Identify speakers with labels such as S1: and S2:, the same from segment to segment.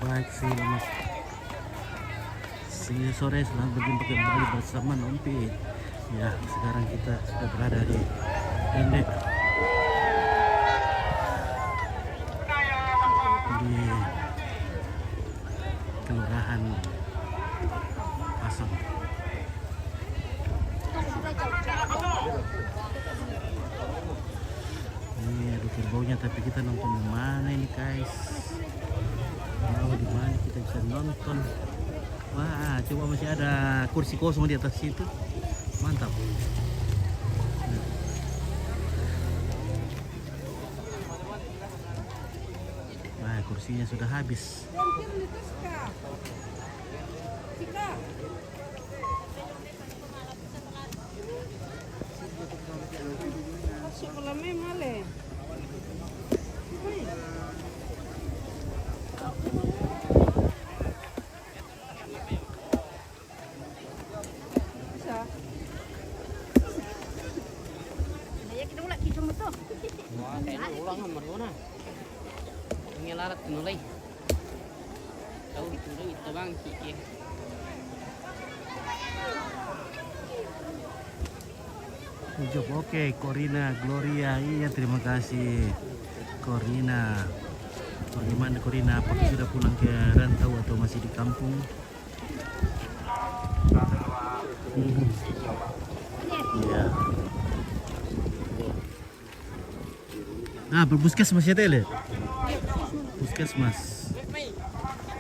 S1: baik sih mas. Sore selamat berjumpa kembali bersama Nompi. Ya, sekarang kita sudah berada di Ende di Kelurahan Pasang. Ini ada kerbaunya, tapi kita nonton di mana ini guys? Wow, di mana kita bisa nonton? Wah, coba masih ada kursi kosong di atas situ. Mantap. Nah, kursinya sudah habis.
S2: Ngelarat nulai. Tahu itu bang kiki.
S1: Ujuk oke, Corina, Gloria, iya terima kasih Corina. Bagaimana Corina? Apakah sudah pulang ke rantau atau masih di kampung? Iya. Nah, berpuskesmas ya Tele? Puskesmas.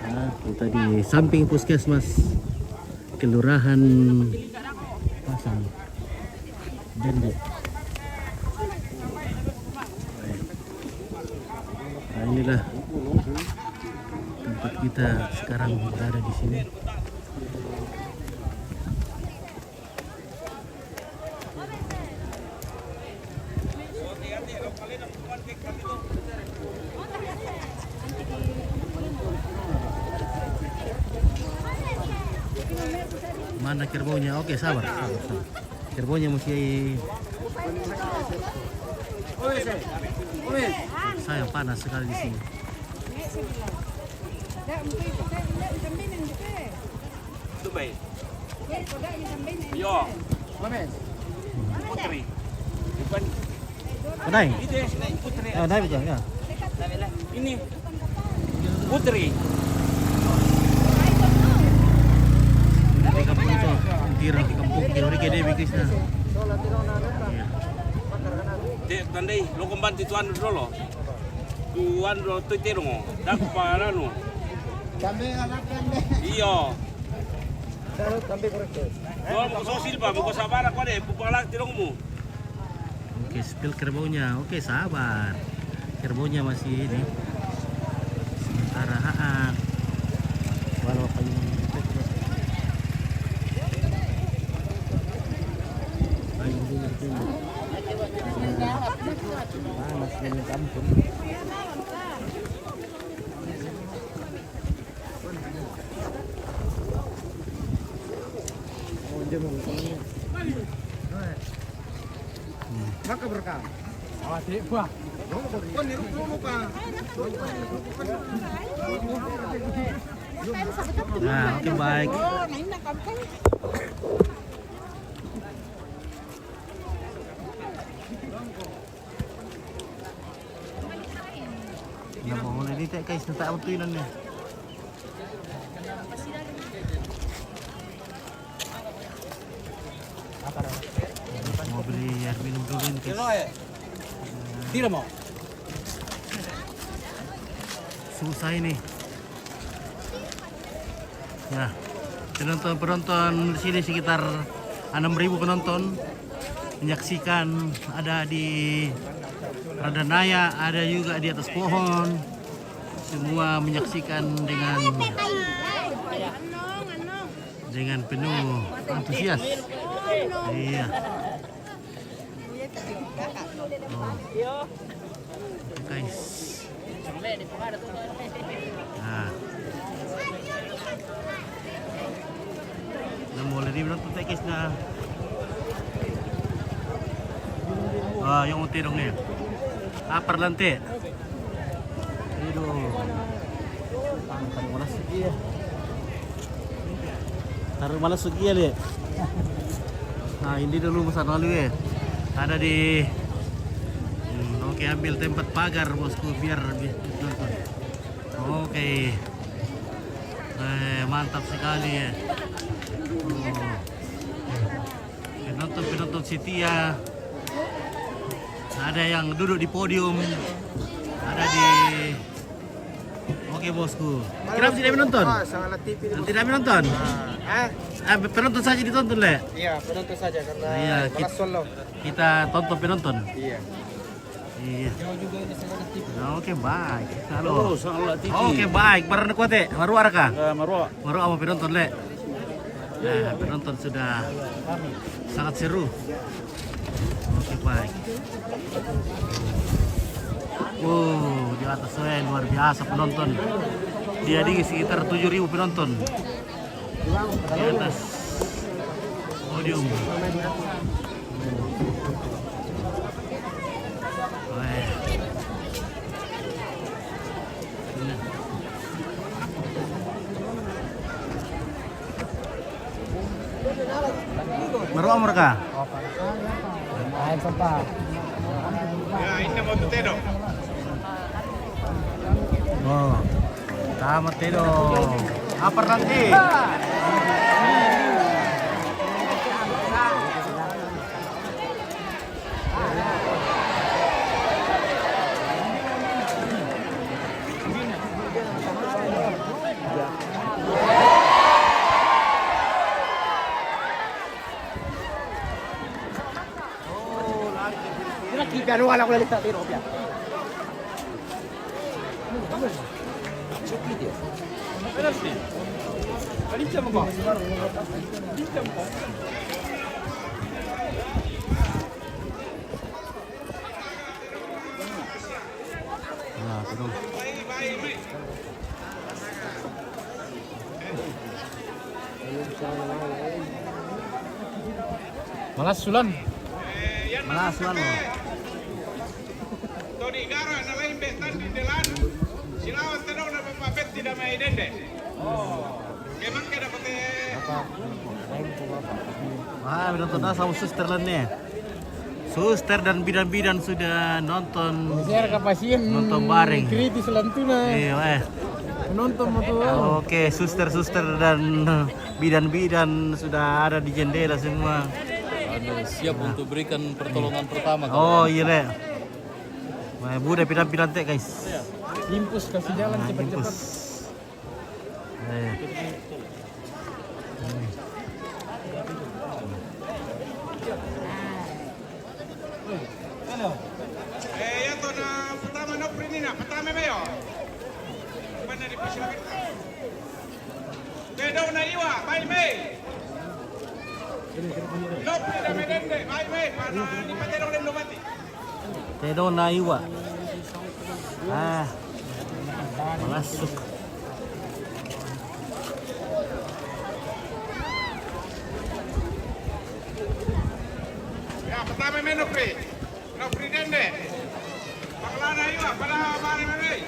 S1: Nah, kita di samping puskesmas Kelurahan Pasang Dende. Nah, inilah tempat kita sekarang berada di sini. Mana kerbaunya? Oke, sabar. Kerbaunya masih sayang panas sekali di sini.
S3: Putri.
S1: Naik?
S3: Putri.
S1: Naik bukan? Ya.
S3: Ini Putri.
S1: Di kampung itu, kampung Kirori Kede Bikrisna.
S3: Tandai lo kembali tuan dulu. Tuan dulu tu terong. Dak parano.
S4: Kami anak kami.
S3: Iyo.
S4: Taruh kami korek.
S3: Lo mau silpa, mau sabar aku deh. Pupalak terongmu.
S1: Oke, spill kerbaunya. Oke, sabar. Kerbaunya masih ini. Sementara walau apa yang panas di kampung.
S4: Maka berkah. Adik bah.
S1: Nah, oke baik. Nggak boleh ini teh guys, tak butuhin nih. Mau beli air minum dulu nih guys.
S3: Tidak mau.
S1: Susah ini. Nah, penonton di sini sekitar 6.000 penonton menyaksikan, ada di Radanaya, ada juga di atas pohon. Semua menyaksikan dengan penuh antusias. Iya. Oh. Guys. Nah. Mulai di menonton guys na. Yung unti dong nih. Parlante. Aduh. Taruh malas sugi ya. Taruh malas sugi ya lihat. Nah ini dulu pesan lalu ya. Ada di oke, ambil tempat pagar bosku biar nonton. Oke. Mantap sekali ya. Penonton setia. Ada yang duduk di podium. Ada di Oke bosku. Kira tidak menonton?
S4: Sangat TV.
S1: Tidak menonton? Penonton saja ditonton le.
S4: Iya, penonton saja karena
S1: Iya,
S4: kelas solo.
S1: kita tonton penonton.
S4: Iya.
S1: Iya. Oke baik.
S3: Oh,
S1: Halo.
S3: salah TV.
S1: Oke baik. Barang kuate. Maru araka.
S3: Marwa.
S1: Maru apa penonton le? Nah, penonton sudah sangat seru. Oke baik. Di atas saya luar biasa penonton. Dia di sekitar 7.000 penonton di atas podium. Baru mereka.
S4: Ay, papa.
S1: Oh, tamat itu. Apa nanti?
S4: Piano wala ko lalita tiro pia.
S1: Nah, betul.
S4: Malas sulan.
S1: Malas sulan lo.
S5: Todi gara na lain betan di delan. Silawan tenong na papapet tidak may dende. Oh. Memang kada pate.
S1: Wah, penonton sama suster nih. Suster dan bidan-bidan sudah nonton.
S4: Share ke pasien.
S1: Nonton bareng.
S4: Kritis lantuna.
S1: Iya,
S4: Penonton mo tuh.
S1: Oke, suster-suster dan bidan-bidan sudah ada di jendela semua.
S6: Siap untuk berikan pertolongan pertama.
S1: Oh iya le. Wah, bu udah pindah-pindah teh guys.
S4: Impus kasih jalan
S1: Nah,
S4: cepat-cepat.
S1: impus.
S5: Ya to na pertama no prinina, pertama mayo. Mana di persilakan. Kedo na iwa, bye Mei. No prina me dende, bye Mei, para ni patero lem mati.
S1: Tedo na iwa. Masuk.
S5: Ya pertama me no pri. No pri dende. Paklana iwa, para mari Mei.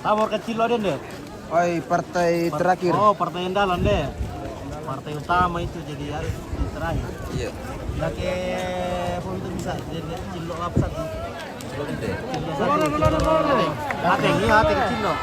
S1: Tabor kecil lo deh.
S4: Oi, partai terakhir.
S1: Oh, partai yang dalam deh. Partai utama itu jadi harus di terakhir.
S6: Iya.
S1: Laki pun itu bisa jadi kecil lo apa satu. Hati kecil lo.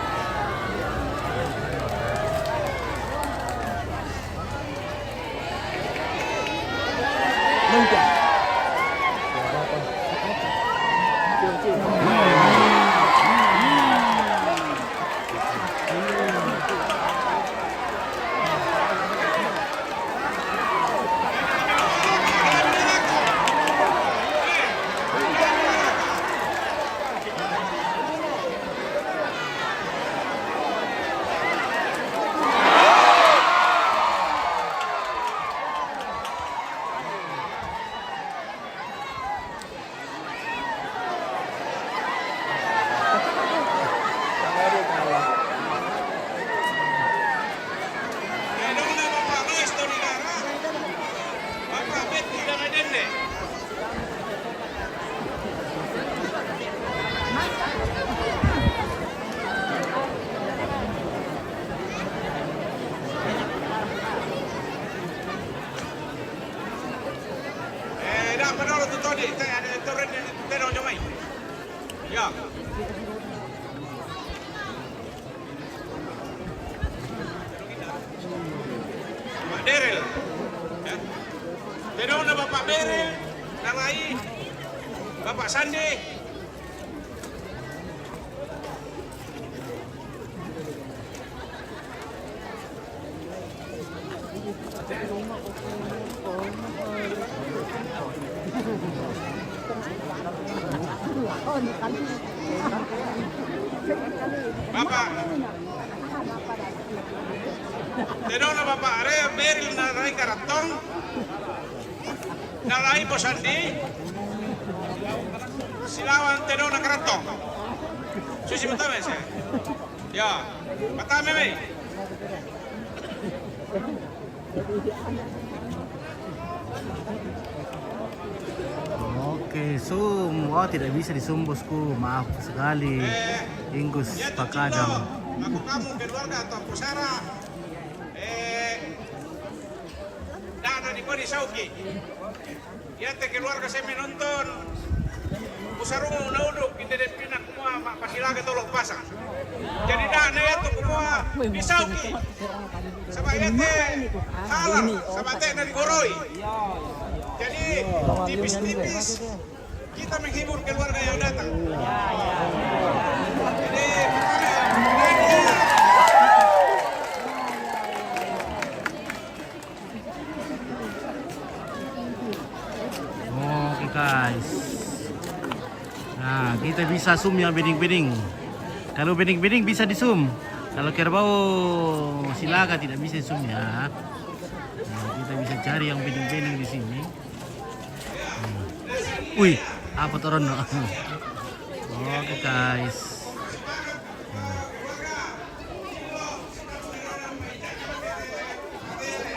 S5: Ya. Pak Derel. Ya. Tidak ada Bapak Derel, Nalai, Bapak Sandi. Bapak. Tidak ada Bapak Area Beril Nalai Karatong. Nalai Bosandi. Silawan tidak ada Karatong. Susi betul ya? Ya, betul meme.
S1: Oke, zoom. Oh, tidak bisa di zoom bosku. Maaf sekali. Inggus Pakadang.
S5: Aku kamu keluarga atau pusara. Nada di Kodi Sauki. Ya te keluarga saya menonton. Pusarungu nauduk inde de pinak semua pasilaga tolong pasang. Jadi dana itu semua di Sauki. Sama ete halal, sama te dari Goroi. Jadi tipis-tipis kita menghibur keluarga yang datang. Jadi
S1: Oke guys. Nah, kita bisa zoom yang bening-bening. Kalau bening-bening bisa di zoom. Kalau kerbau silaga tidak bisa zoom ya. Nah, kita bisa cari yang bening-bening di sini. Wih, apa turun? Oke guys.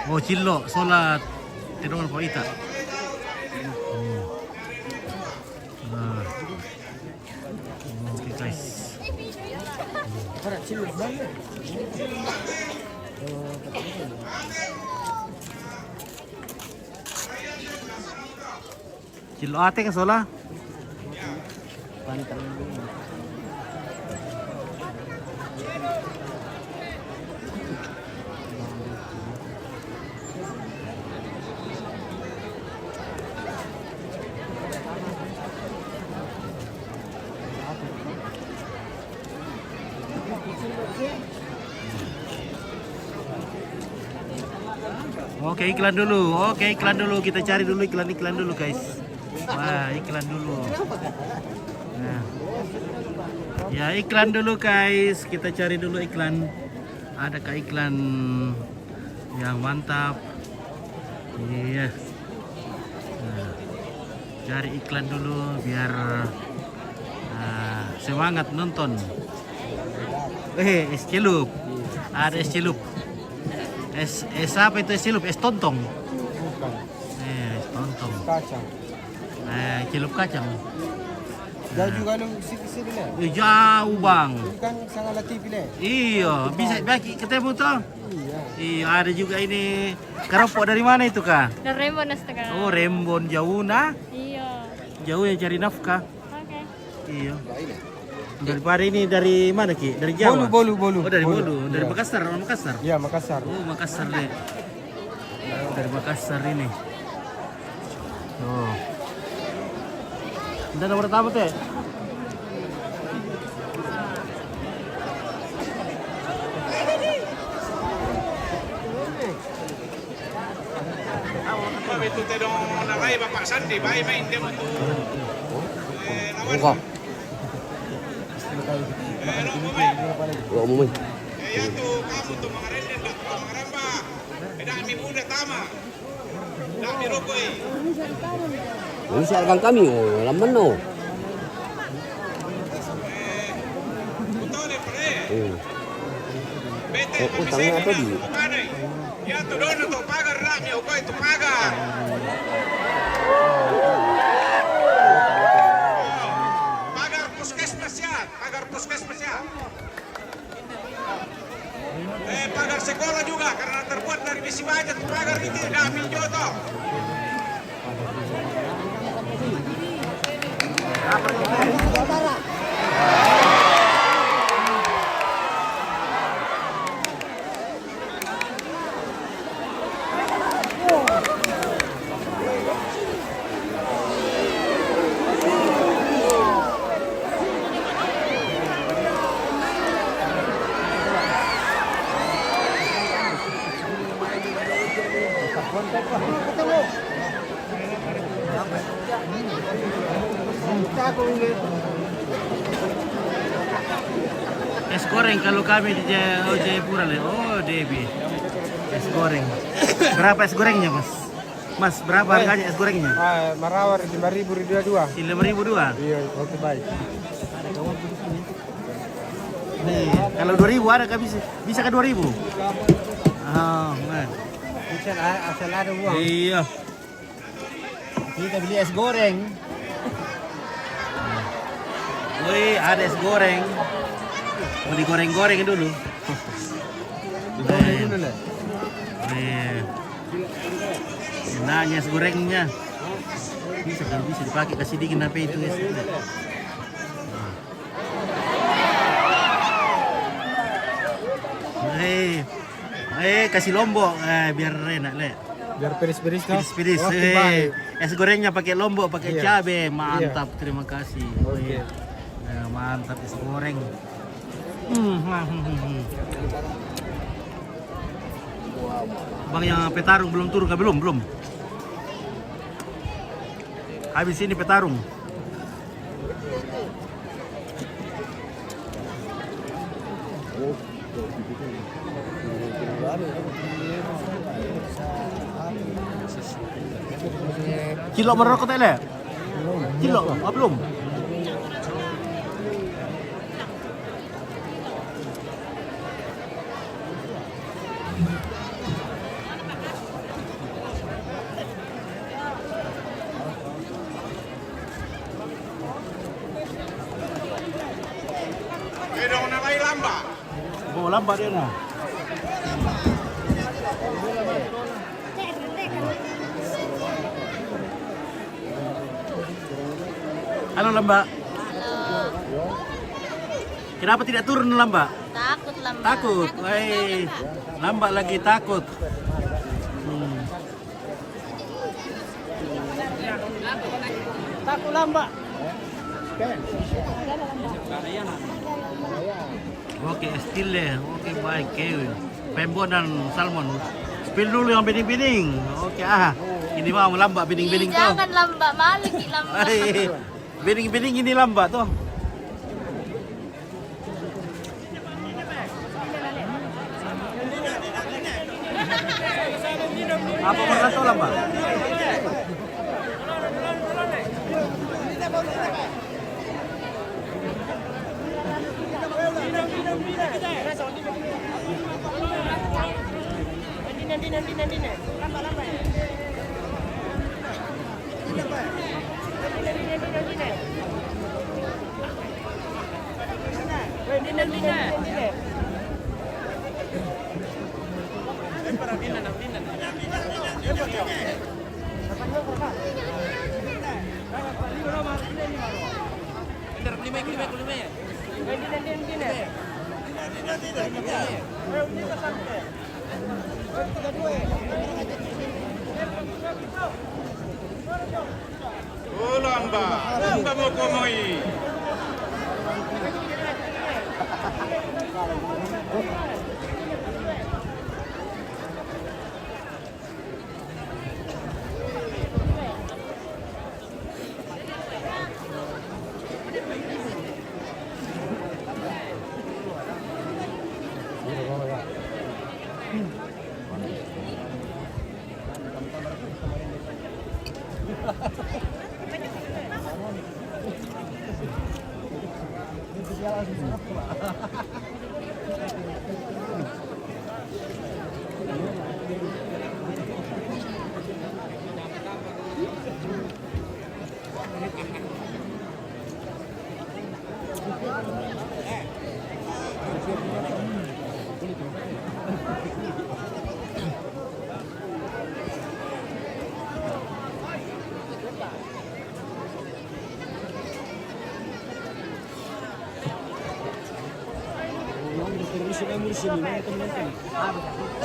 S1: Oh, cilok, sholat. Tidak apa itu. Nah. Oke guys. Cilok ate kan sholat? Oke, iklan dulu. Oke, iklan dulu. Kita cari dulu iklan dulu, guys. Wah, iklan dulu. Nah. Ya, iklan dulu, guys. Kita cari dulu iklan. Adakah iklan yang mantap? Iya. Nah, cari iklan dulu biar semangat nonton. Es celup. Ada es celup. Es apa itu es celup? Es tontong.
S4: Bukan.
S1: Es tontong.
S4: Kacang.
S1: Celup kacang.
S4: Jauh juga lu sini lah.
S1: Jauh bang.
S4: Ini kan sangat latih pilih.
S1: Iya, bisa bagi ketemu tuh.
S4: Iya.
S1: Iya, ada juga ini keropok dari mana itu kak?
S7: Dari Rembon Astaga.
S1: Oh, Rembon jauh nah?
S7: Iya.
S1: Jauh yang cari nafkah.
S7: Oke.
S1: Iya. Daripada ini dari mana ki? Dari Jawa.
S4: Bolu.
S1: Oh dari Bolu, dari
S4: Iya.
S1: Makassar, orang Makassar.
S4: Iya, Makassar.
S1: Oh Makassar deh. Dari Makassar ini. Oh. Udah nomor berapa teh?
S5: Bapak itu tedong Nalai Bapak Sandi, baik main dia untuk lawan. Lo mau main? Ya tuh kamu tuh mengarenden dah tuh mengaramba. Eda mi muda tama. Dah mi rokoi.
S2: Ini siarkan kami, oh, laman no.
S5: Betul deh pare. Bete
S2: Oh, utangnya apa di?
S5: Ya tuh dono tuh pagar dah mi rokoi itu pagar. Pagar puskesmas ya, pagar puskesmas ya. Pagar sekolah juga karena terbuat dari besi baja tuh pagar itu dah mi joto.
S4: aku ini.
S1: Es goreng kalau kami di Jayapura. Oh, Debi. Es goreng. Berapa es gorengnya, Mas? Mas, berapa harganya es gorengnya?
S4: Marawar 5.000 dua.
S1: 5.000
S4: Iya, oke baik.
S1: Nih, kalau 2.000 ada kah bisa ke 2.000? Oh, man.
S4: Asal ada uang.
S1: Iya. Kita beli es goreng. Wih, ada es goreng. Mau digoreng-goreng dulu.
S4: Digoreng dulu lah.
S1: Enaknya es gorengnya. Bisa dipakai kasih dingin apa itu es. Kasih lombok biar enak le.
S4: Biar peris-peris toh.
S1: Peris-peris.
S4: Oke, baik.
S1: Es gorengnya pakai lombok, pakai
S4: Iya.
S1: cabe. Mantap, terima kasih.
S4: Oke.
S1: Mantap es goreng. Bang yang petarung belum turun kah? Belum. Habis ini petarung. Cilok merokok tak le? Cilok, belum?
S5: Pero na may lamba.
S1: Oh, lambat dia nah. Halo Lamba.
S7: Halo.
S1: Kenapa tidak turun Lamba?
S7: Takut lambat.
S1: Takut. Woi, Lamba lagi takut.
S4: Takut lambat.
S1: Oke, stille. Oke, baik. Kevin. Pembo dan salmon. Spill dulu yang bening-bening. Oke, ini mau Lamba bening-bening tuh.
S7: Jangan lambat, malu ki lambat.
S1: Bening-bening ini Lamba tuh. Apa makan tuh Lamba?
S5: Oh lamba. Lamba mo kumoy.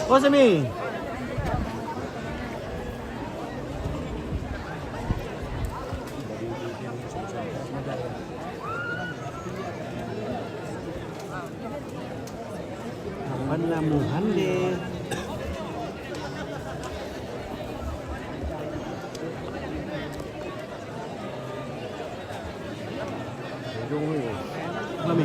S5: Oh, Semi. Kapan lamuhan deh.
S1: Mami.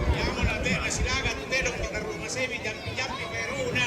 S5: Andiamo la bella Silaga, Tutelo con la Roma Semi, Giampi Verona.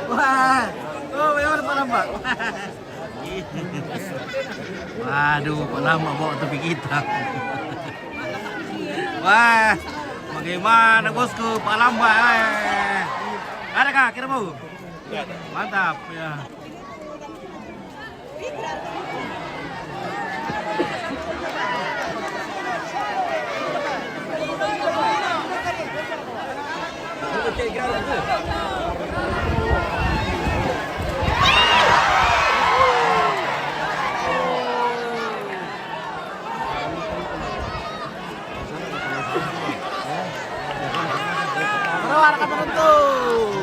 S1: Wah, oh memang Pak Lambak. Waduh, Pak Lambak bawa topi kita. Wah, bagaimana bosku Pak Lambak? Ada kah kira mau? Mantap ya. Keluar kata penonton.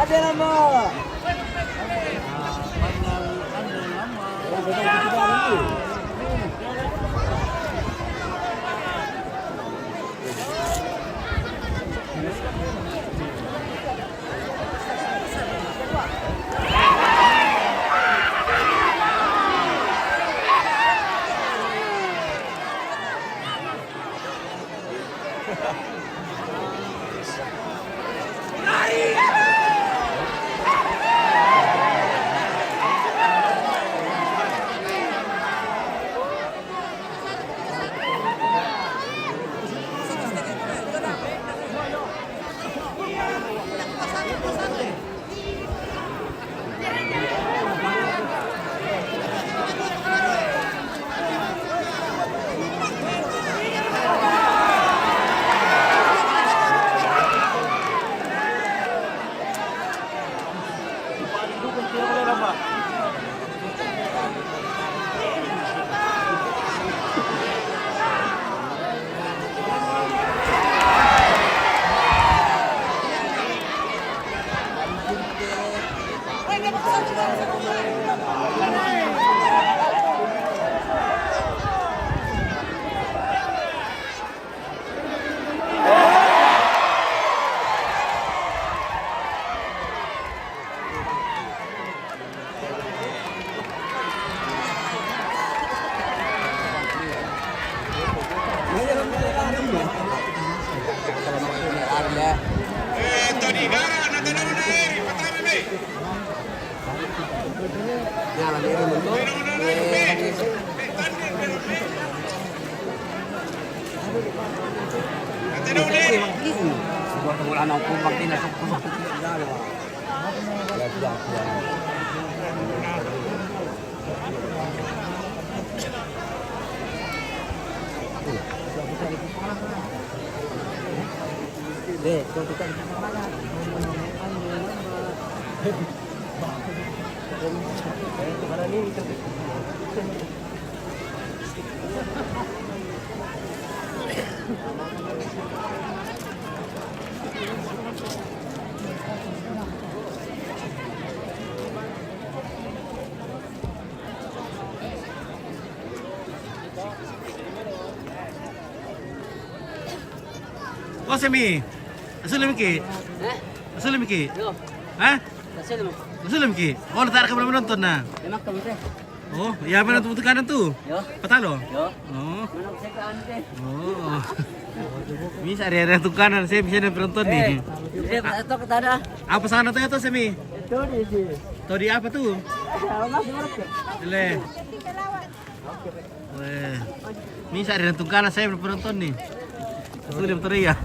S2: Ada nama.
S5: Tony Gara, natanaw na eri, patami me.
S2: Nyala dia mentok.
S5: Natanaw na eri.
S2: Sebuah tenggelam aku bakti nasuk pusuk dalam. Ya sudah. Deh, kau tukar
S1: Oh, Semi. Asal Miki? Asal Miki?
S2: Yo,
S1: Hah?
S2: hasil mo.
S1: Asal Miki? Oh, ntar kamu menonton nah.
S2: Enak kamu teh.
S1: Oh, ya mana tuh kanan tuh?
S2: Yo,
S1: Patalo?
S2: yo.
S1: Oh.
S2: Mana saya ke anu teh?
S1: Oh. Bisa ada tuh kanan, saya bisa penonton nih.
S2: Itu ke tada.
S1: Apa sana tuh itu Semi?
S2: Itu di sini.
S1: Tuh di apa tuh?
S2: Mas murah ke.
S1: Le. Weh. Bisa ada tuh kanan saya penonton nih. Sudah betul ya.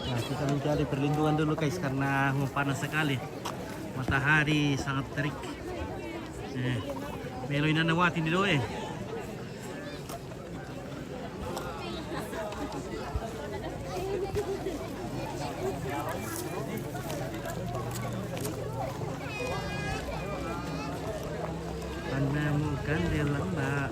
S1: Nah, kita mencari perlindungan dulu guys karena panas sekali. Matahari sangat terik. Melo ina nawati di doe. Menemukan di lembah.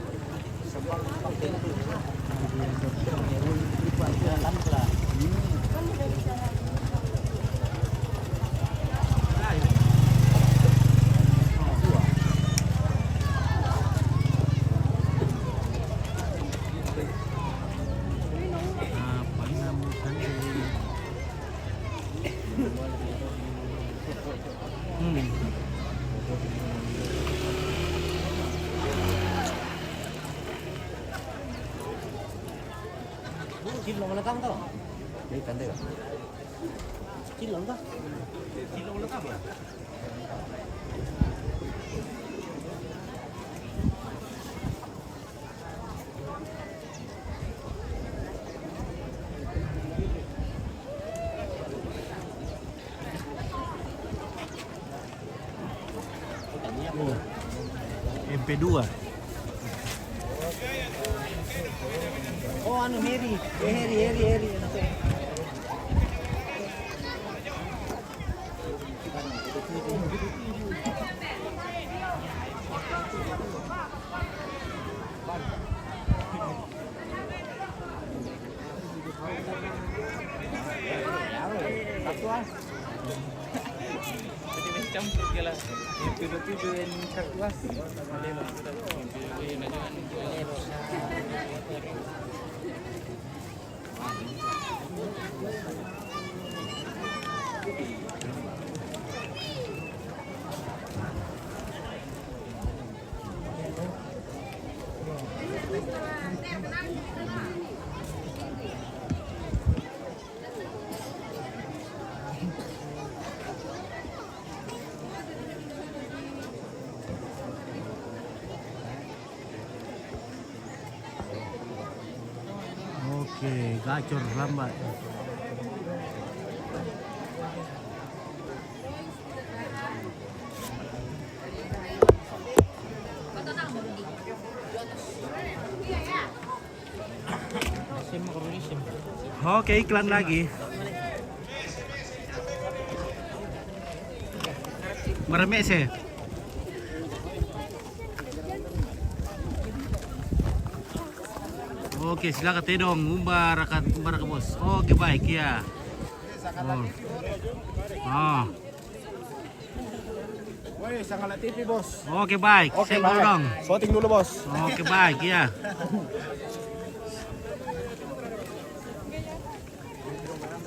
S1: Apa menemukan di
S2: Cilong lekang tau? Ini tanda ya? Cilong tau?
S1: Cilong lekang ya? MP2.
S2: Oh anu Heri. Heri.
S6: Campur gila.
S4: Tujuh yang terkuas.
S1: Oke, gacor lambat. Oke, iklan lagi. Meremek sih. Oke, silakan Tedong. Umbar ke bos. Oke, baik ya. Oh.
S4: Woi, sangat TV bos.
S1: Oke, baik.
S4: Oke,
S1: Saya dulu dong.
S4: Shooting dulu bos.
S1: Oke, baik ya.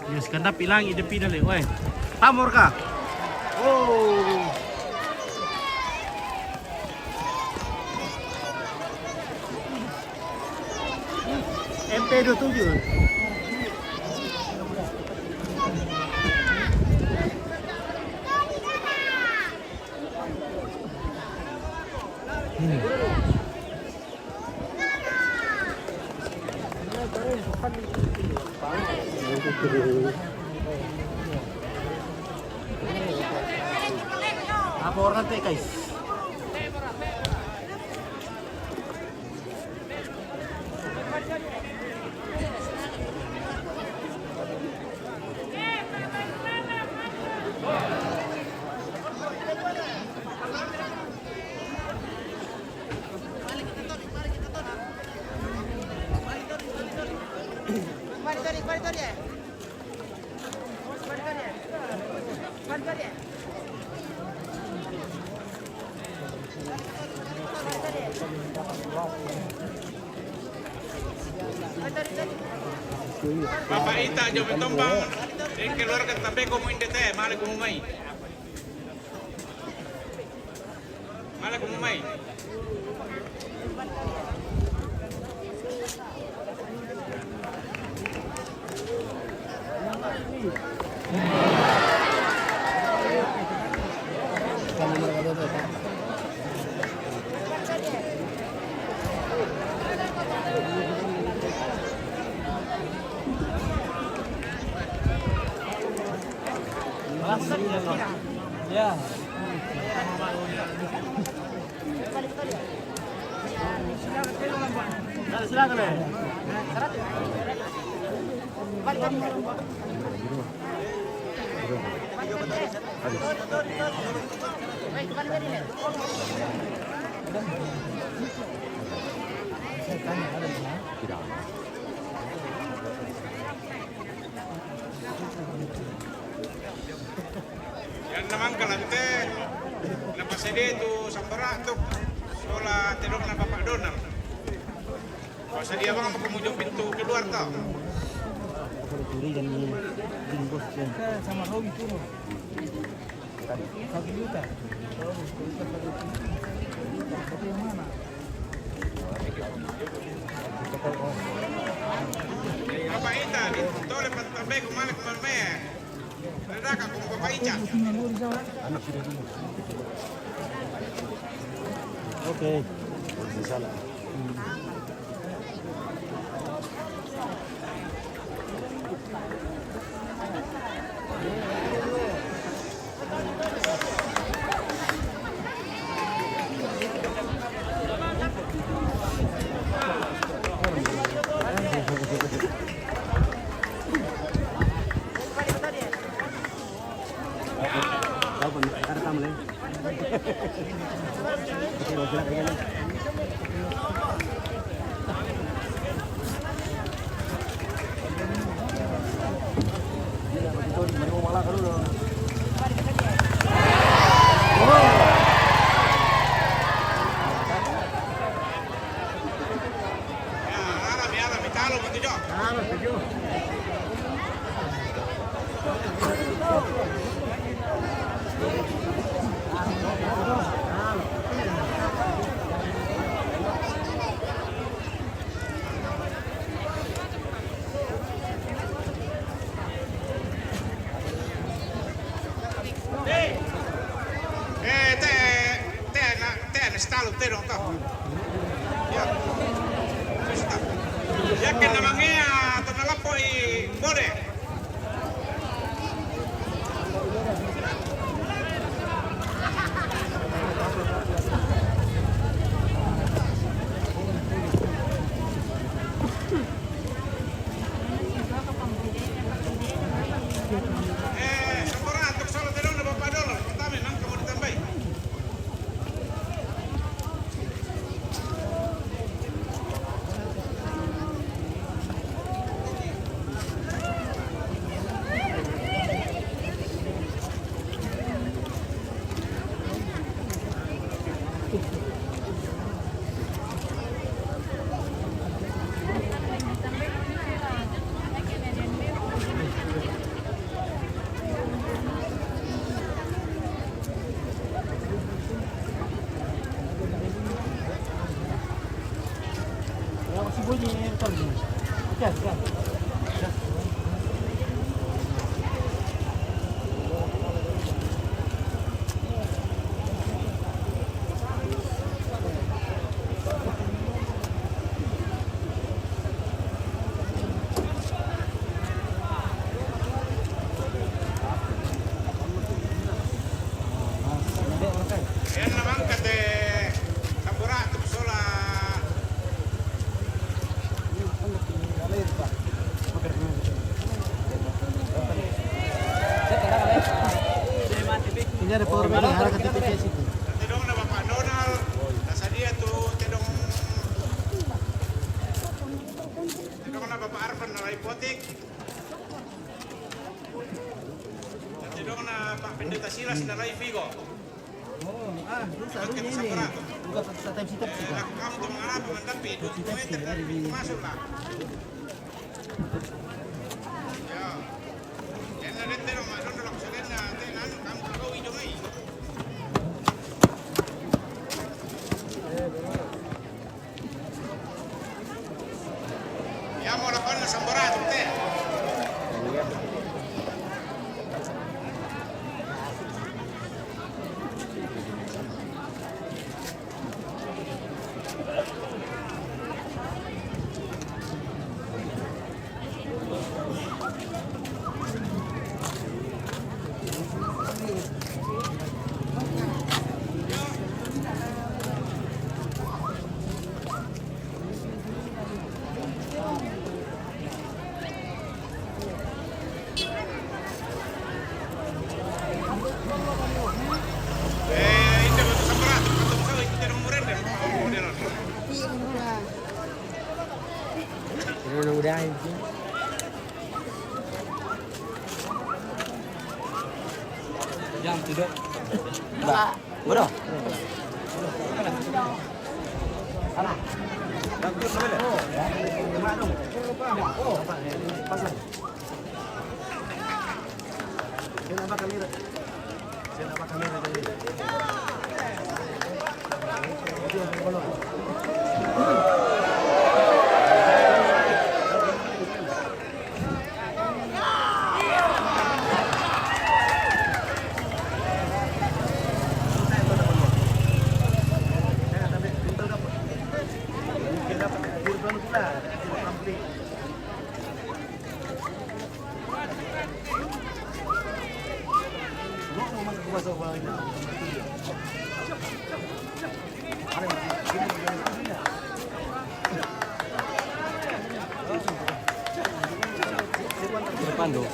S1: Ya, sekarang hilang ide pindah le. Woi. Tamur kah? Oh. MP27. Apa orang teh guys?
S5: Papaita, yo me tombang en que lugar que también como indete, male como mai. Male como mai.
S4: Ya.
S1: Silakan le.
S5: Yan naman kalante, napasede tu sambara tu sola terong na Bapak Donald. Pas dia bang pengunjung pintu keluar tau.
S4: Sama Robi turun. 1 juta. Tapi yang mana?
S5: Bapak Ita, tole pantambe kumale kumalme. Nadaka kung Bapak Ita.
S1: Oke.
S5: Ya, alam, talo mo tujo. Stalo terong tau. Ya. Susta. Ya que namangea tonalapoi bore. Semua untuk solo terong na Bapak Donald. Kita memang kamu ditambahi.
S1: si bunyi betul ni. Kan.
S5: Yan naman kate Tambora Tupsola.
S1: Ini ada power bank harga TPS itu.
S5: Tidong na Bapak Donald. Nasa dia tuh tidong na Bapak Arfan na Ipotik. Tidong na Pak Pendeta Silas na Vigo.
S1: Seharusnya ini. Bukan time sit up sih.
S5: Kamu tuh mengalami mendapi 2 meter dari pintu masuk lah. Ya. Yan na rin tidong Mak Donald ako sa rin na tenan kamu kagaw idong ay. Ya mau lakukan na Sambora te. Hindi mo ito Sambora. Katong sa ito tidong mo rin. Model.
S2: Jam tidak.
S1: Bro.
S2: Depan dong.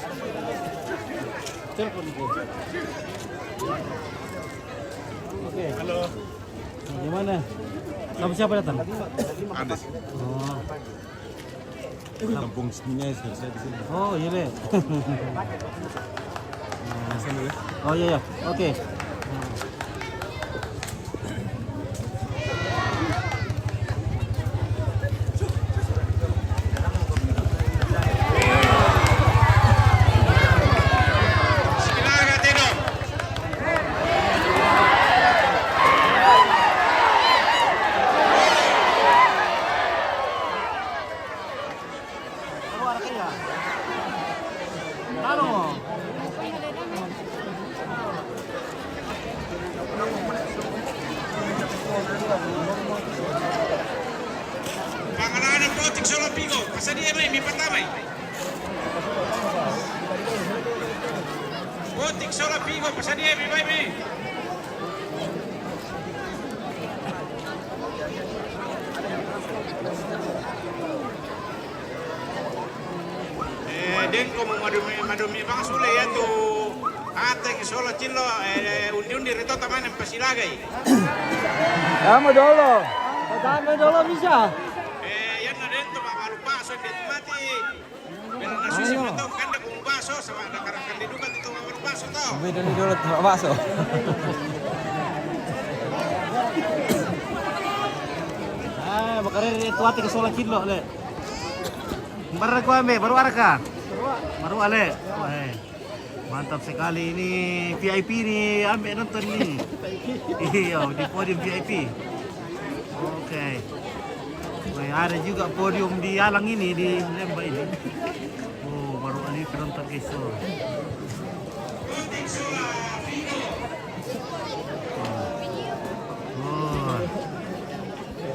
S1: Telepon itu. Oke. Halo. Gimana? Kamu siapa datang?
S5: Andes.
S1: Oh.
S5: Kampung sininya saya di sini.
S1: Oh iya deh. Oh iya ya. Oke.
S5: Silaga tidong.
S1: Keluar kaya. Halo.
S5: Pangalanan Potik Solo Pigo. Pasa dia may patamay. Potik Solo Pigo. Pasa dia may. Den como madumi bang sule ya tu ateng solo chilo undi rito taman en pasilagay.
S4: Dame dulu. Dame dulu bisa.
S5: Yan na rin to mga lupaso dit mati. Pero nasusi mo to kanda kung baso sa nakarang kandidukan dito mga lupaso to.
S2: Beda nih dulu bakso.
S1: Bakarin itu hati ke sola kilo le. Baru aku ambil, baru arka. Baru ale. Wah, mantap sekali ini VIP nih, ambil nonton nih. Iya, di podium VIP. Oke. Wah, ada juga podium di Alang ini, di Lembah ini. Oh, baru kali penonton guys. Oh,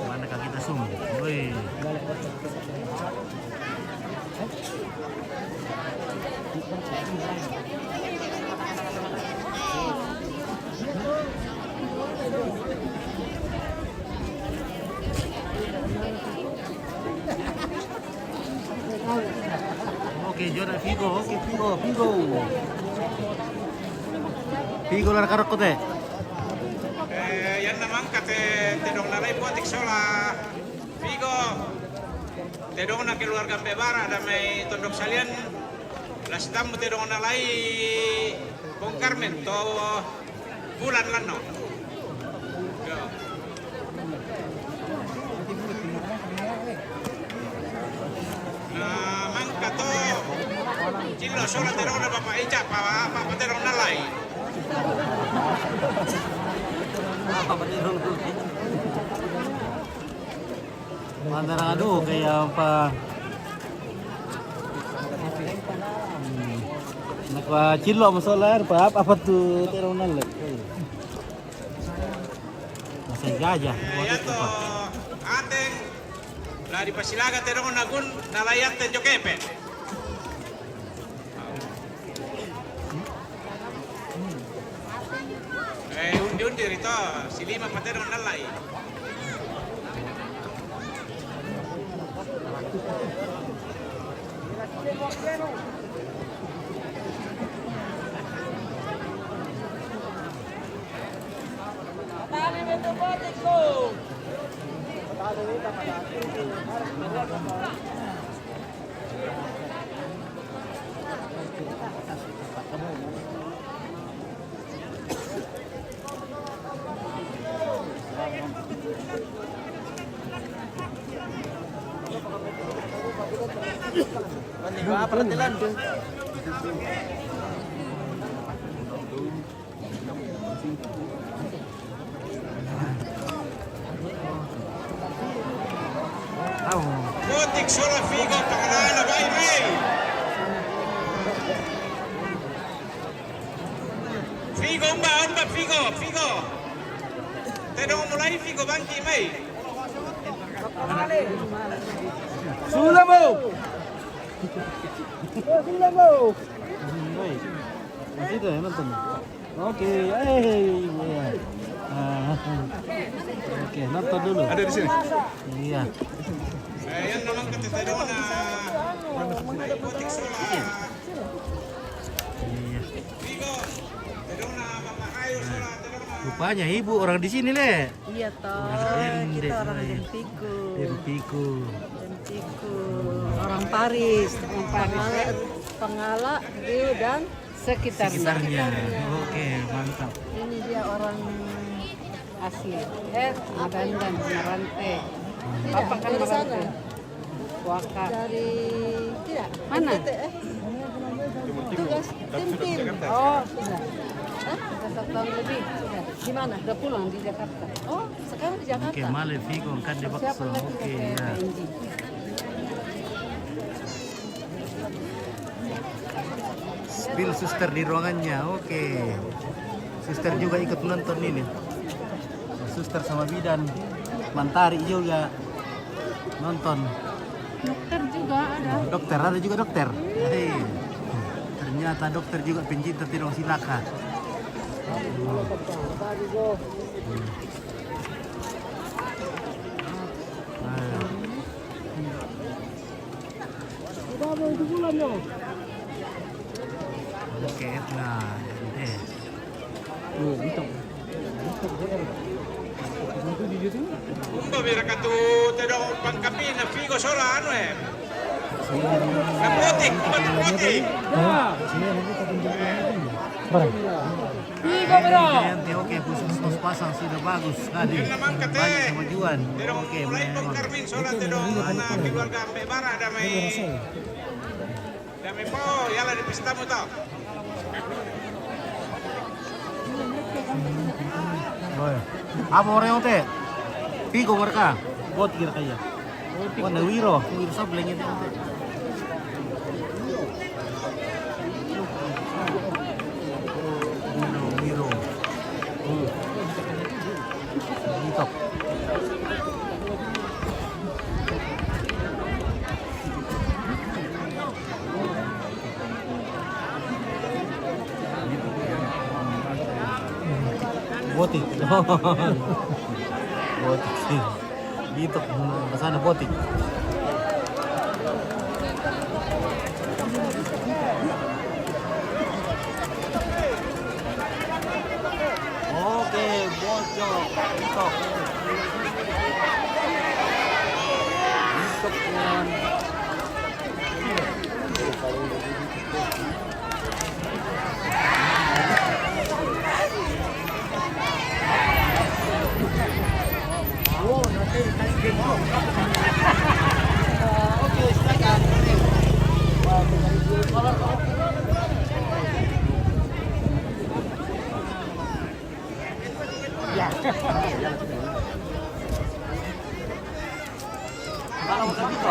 S1: manakah kita zoom? Woi. Oke, Jordan Vigo, oke Vigo. Vigo lar karok teh.
S5: Yan naman tedong na rin po tiksola. Vigo. Tedong na keluarga Bebara ada may tondok salian. Lastam mo tedong na lay Bong Carmen to bulan lan no. Mangka to Cilo sola tedong na Bapak Eja pa tedong na lay.
S1: Antara aduh kayak apa? Nakwa cilo masalah apa tuh teronan lek. Masih gajah.
S5: Ya to ateng la di pasilaga terong nagun nalayan ten jokepe. Undi rito silima paterong nalay. Botik sola Vigo pangalan ba email. Vigo ba Vigo. Tedong mulai Vigo bangki mai.
S4: Sulamo.
S1: Masih tuh nonton. Oke, Oke, nonton dulu.
S4: Ada di sini.
S1: Iya.
S5: Yan naman katitedong na botik sola.
S1: Iya.
S5: Vigo. Tedong na mapakayo sola tedong na.
S1: Rupanya ibu orang di sini le.
S8: Iya toh, kita orang Dempiku.
S1: Dempiku.
S8: Orang Paris, Pengala, Riau dan
S1: Sekitarnya. Oke, mantap.
S8: Ini dia orang asli. Magandan, Marante. Apa kan dari sana? Waka. Dari tidak. Mana? Tugas tim. Oh, sudah. Sudah 1 tahun lebih. Sudah. Di mana? Sudah pulang di Jakarta. Oh, sekarang di Jakarta.
S1: Oke, Male Vigo kan di bakso. Oke, ya. Spill suster di ruangannya. Oke. Suster juga ikut nonton ini. Suster sama bidan. Mantari juga nonton.
S8: Dokter juga ada.
S1: Dokter ada juga dokter. Hei. Ternyata dokter juga pencinta Tidong Silaka. Oke, nah,
S5: Umba mira katu tedong pangkapi na Vigo sola ano eh. Na botik, botik.
S1: Oke, khusus pasang sudah bagus sekali.
S5: Yan naman kate.
S1: Banyak kemajuan.
S5: Tedong
S1: Oke,
S5: mulai Bong Carmen sola tedong na keluarga Bebara damai. Damai po, yala di pesta mo to.
S1: Apa orang teh? Vigo mereka. Buat kira kaya. Warna Wiro Sableng itu. Wiro. Mantap. Botik. Botik sih. Gitu ke sana botik. Oke, bocor. Bitok. Bitok kan. Oke, silakan. Ya. Kalau udah gitu,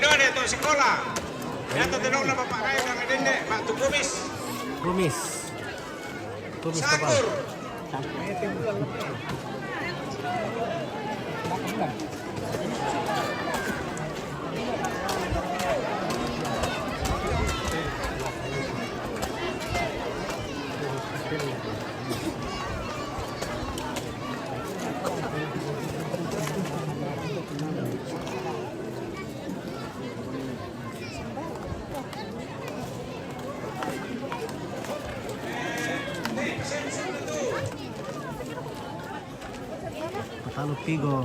S5: doon ito sekolah. Yato tinong na papakayo ng edinde, Pak Kumis.
S1: Kumis. Kumis apa?
S5: Sakur.
S1: Patalo Pigo.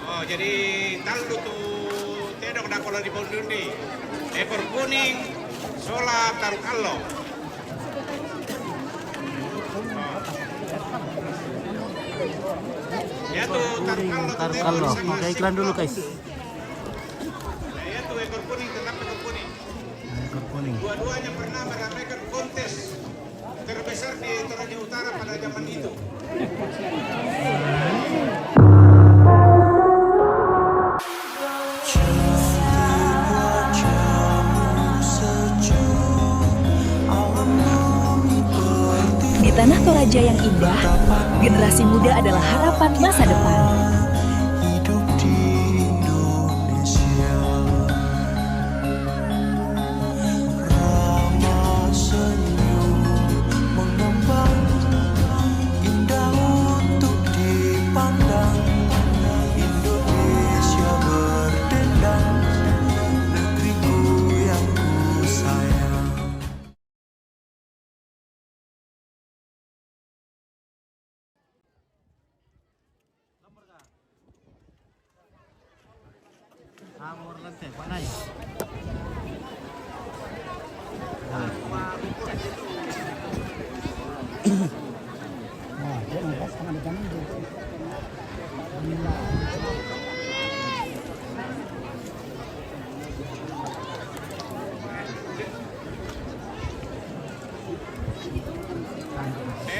S5: Oh, jadi taldo tu tedok na kola di pondok ni. Ekor kuning, sola tarukallo. Ya tu tarukallo.
S1: Tarukallo. Oke, iklan dulu guys.
S5: Ya tu ekor kuning, tetap ekor kuning.
S1: Ekor kuning.
S5: Dua-duanya pernah meramaikan kontes terbesar di Toraja Utara pada zaman itu.
S9: Di tanah Toraja yang indah, generasi muda adalah harapan masa depan.
S10: Hidup di Indonesia, ramah senyum mengembang, indah untuk dipandang. Indonesia berdendang, negeriku yang ku sayang.
S1: Amor lang tayo, panay.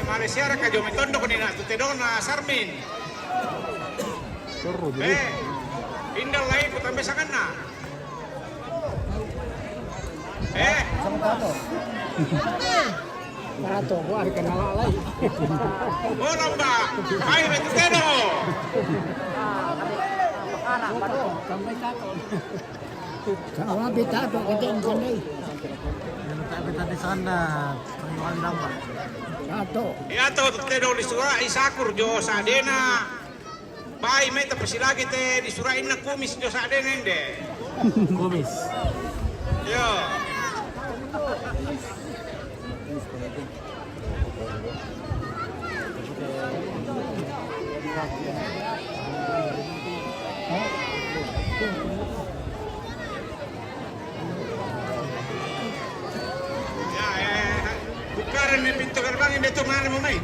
S5: Malaysia ka jo metondo ko nina tutedong na Sarmin. Indal lagi ko tambe sa kana.
S2: Tato, gua ada kenal lagi.
S5: Oh lamba, ay metuteno.
S2: Sampai tato. Kalau habis tato keting sini.
S1: Tapi tadi sana, pengumuman lang ba?
S2: Tato.
S5: Iato tutedong di surah isakur jo sa dena. Pai meta pasilagi te di surah inna kumis jo sa dena ende.
S1: Kumis.
S5: Yo. Bukaran may pinto gerbang hindi ito mana mo may.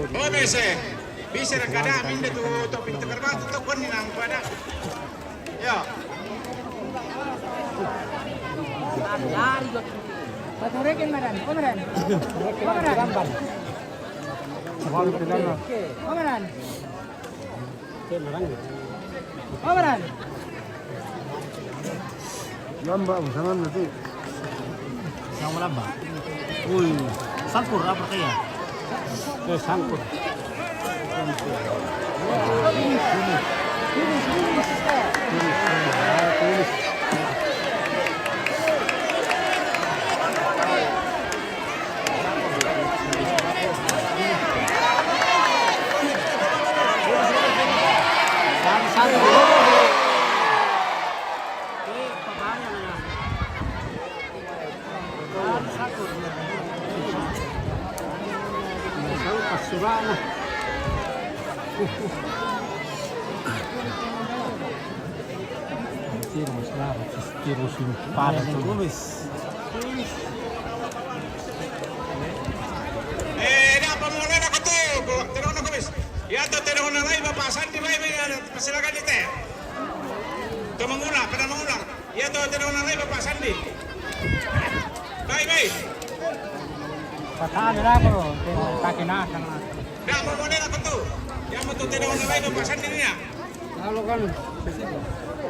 S5: Oh bese, bisa na kada amin dito to pinto gerbang to kon ni nang pada. Yo.
S8: Paturekin maran, komaran. Komaran. Komaran.
S2: Lamba, sama nanti.
S1: Yang malamba. Uy, sangkur apa kaya?
S2: Sangkut. Surana. Tiramos lá, tiramos para
S1: Kumis.
S5: Apa mo na ako to? Tinawag na kumis. Yato tinawag na live papasan di ba pasilagan ni te. To mangula, kada mangula. Yato tinawag na live papasan di. Bye.
S2: Pataan na ako, kakinatan na.
S5: Dah mo na ako to. Yang mo to tinawag na live papasan din niya.
S2: Halo kan.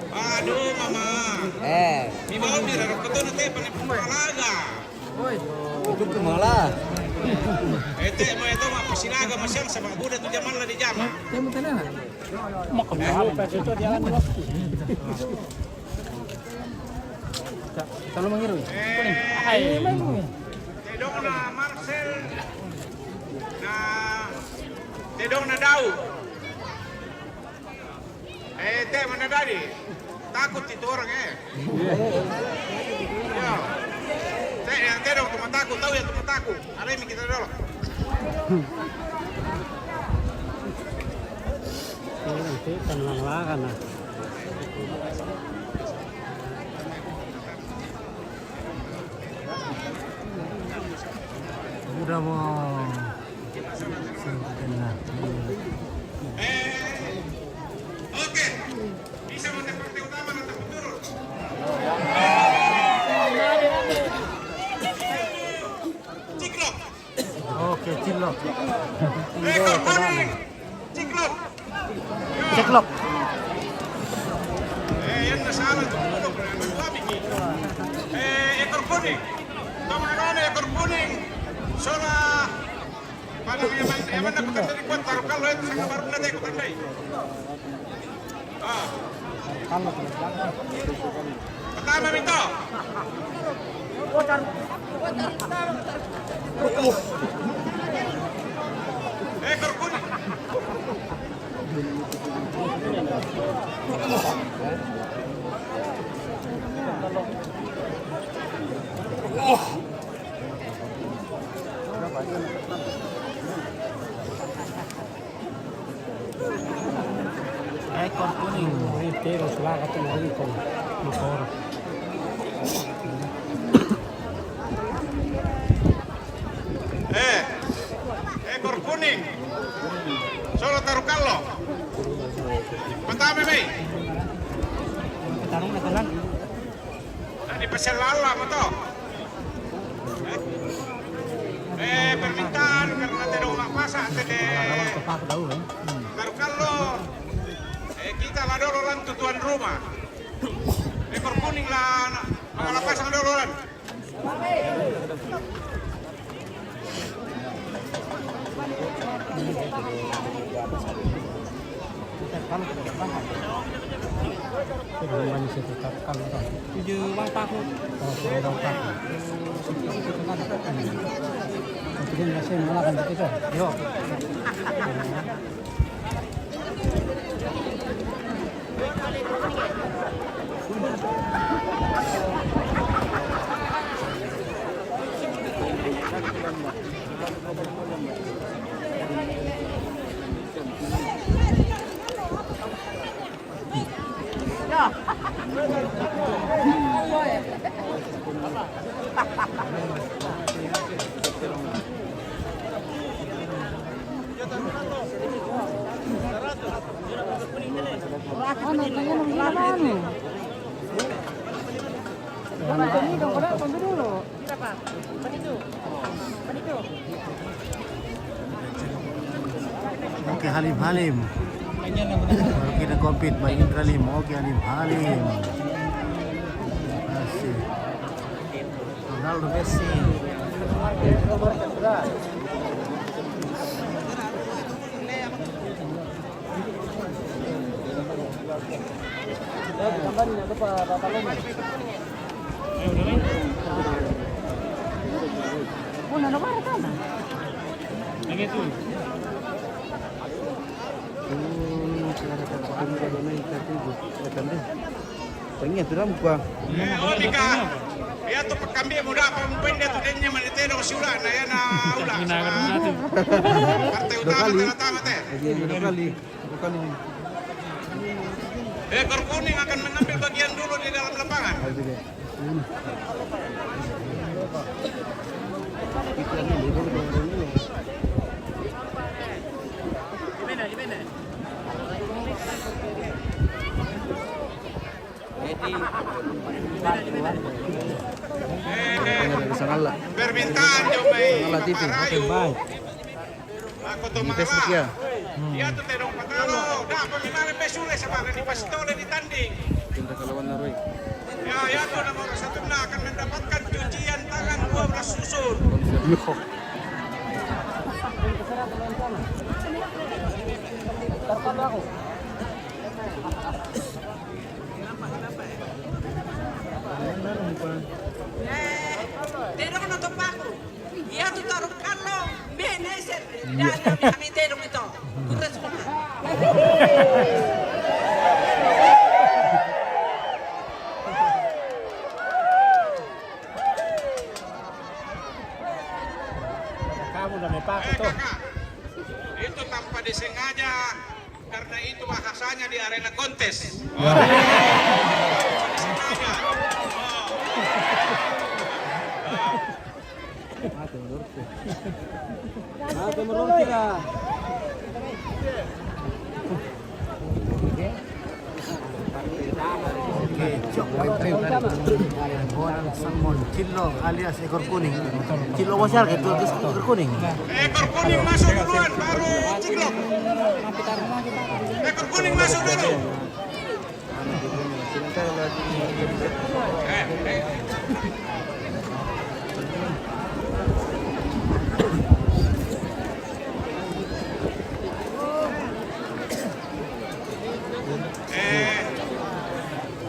S5: Aduh mama. Di bawah mira ko to na te panipalaga.
S2: Oi, itu kemala.
S5: Ete mo ito mapasilaga masyang sa mga buda to jaman la di jama.
S2: Kamu tenang. Makamahal pa ito jalan dulu. Tolong mengiru. Ay,
S5: Tedong na Marcel na Tedong na Daw. Te mana dari? Takut itu orang Ya. Tedong cuma takut, tahu ya cuma takut. Ada yang kita dulu.
S2: nanti tenang lah karena.
S1: Udah mau.
S5: Oke. Bisa mau partai utama nanti turun. Ciklok.
S1: Oke, cilok.
S5: Ekor kuning. Ciklok.
S1: Ceklok.
S5: Yan nasalah itu pulok na bikin. Ekor kuning. Teman-teman ekor kuning. Sola pada yaman na kutan dari kuat taruh kalau itu sangat baru nanti kutan dari. Pertama minta. Ekor kuning.
S1: ekor kuning.
S5: Ekor kuning. Solo Tarukallo. Pertama Mei.
S1: Tarung na talan.
S5: Di pasal lala mo to. Permintaan karena tidak mapasa tede. Tarukallo. Kita lah doloran tuan rumah. Ekor kuning lah pasang doloran.
S1: Oke, Halim. Baru kita compete by Indralim. Oke, Halim. Messi. Ronaldo Messi.
S5: Mika, ya tu kami muda pemimpin dia tu denya manitero siula na ya na ula. Partai utama tengah teh. Ekor kuning akan mengambil bagian dulu di dalam lapangan. Permintaan jomai Rayu. Aku tu marah. Dia tu terong patalo. Dah pemimare pesule sebagai di pastole di tanding. Ya tu nomor 1 akan mendapatkan cucian tangan 12 susur.
S8: Terong na to Paco. Iya tu Tarukallo. Beneset. Dan kami terong ito. Kuras ko na.
S1: Kamu udah may Paco to.
S5: Itu tanpa disengaja karena itu bahasanya di arena kontes.
S1: Salmon Cilo alias ekor kuning. Cilo wasar gitu ekor kuning.
S5: Ekor kuning masuk duluan baru Ciklok. Ekor kuning masuk dulu.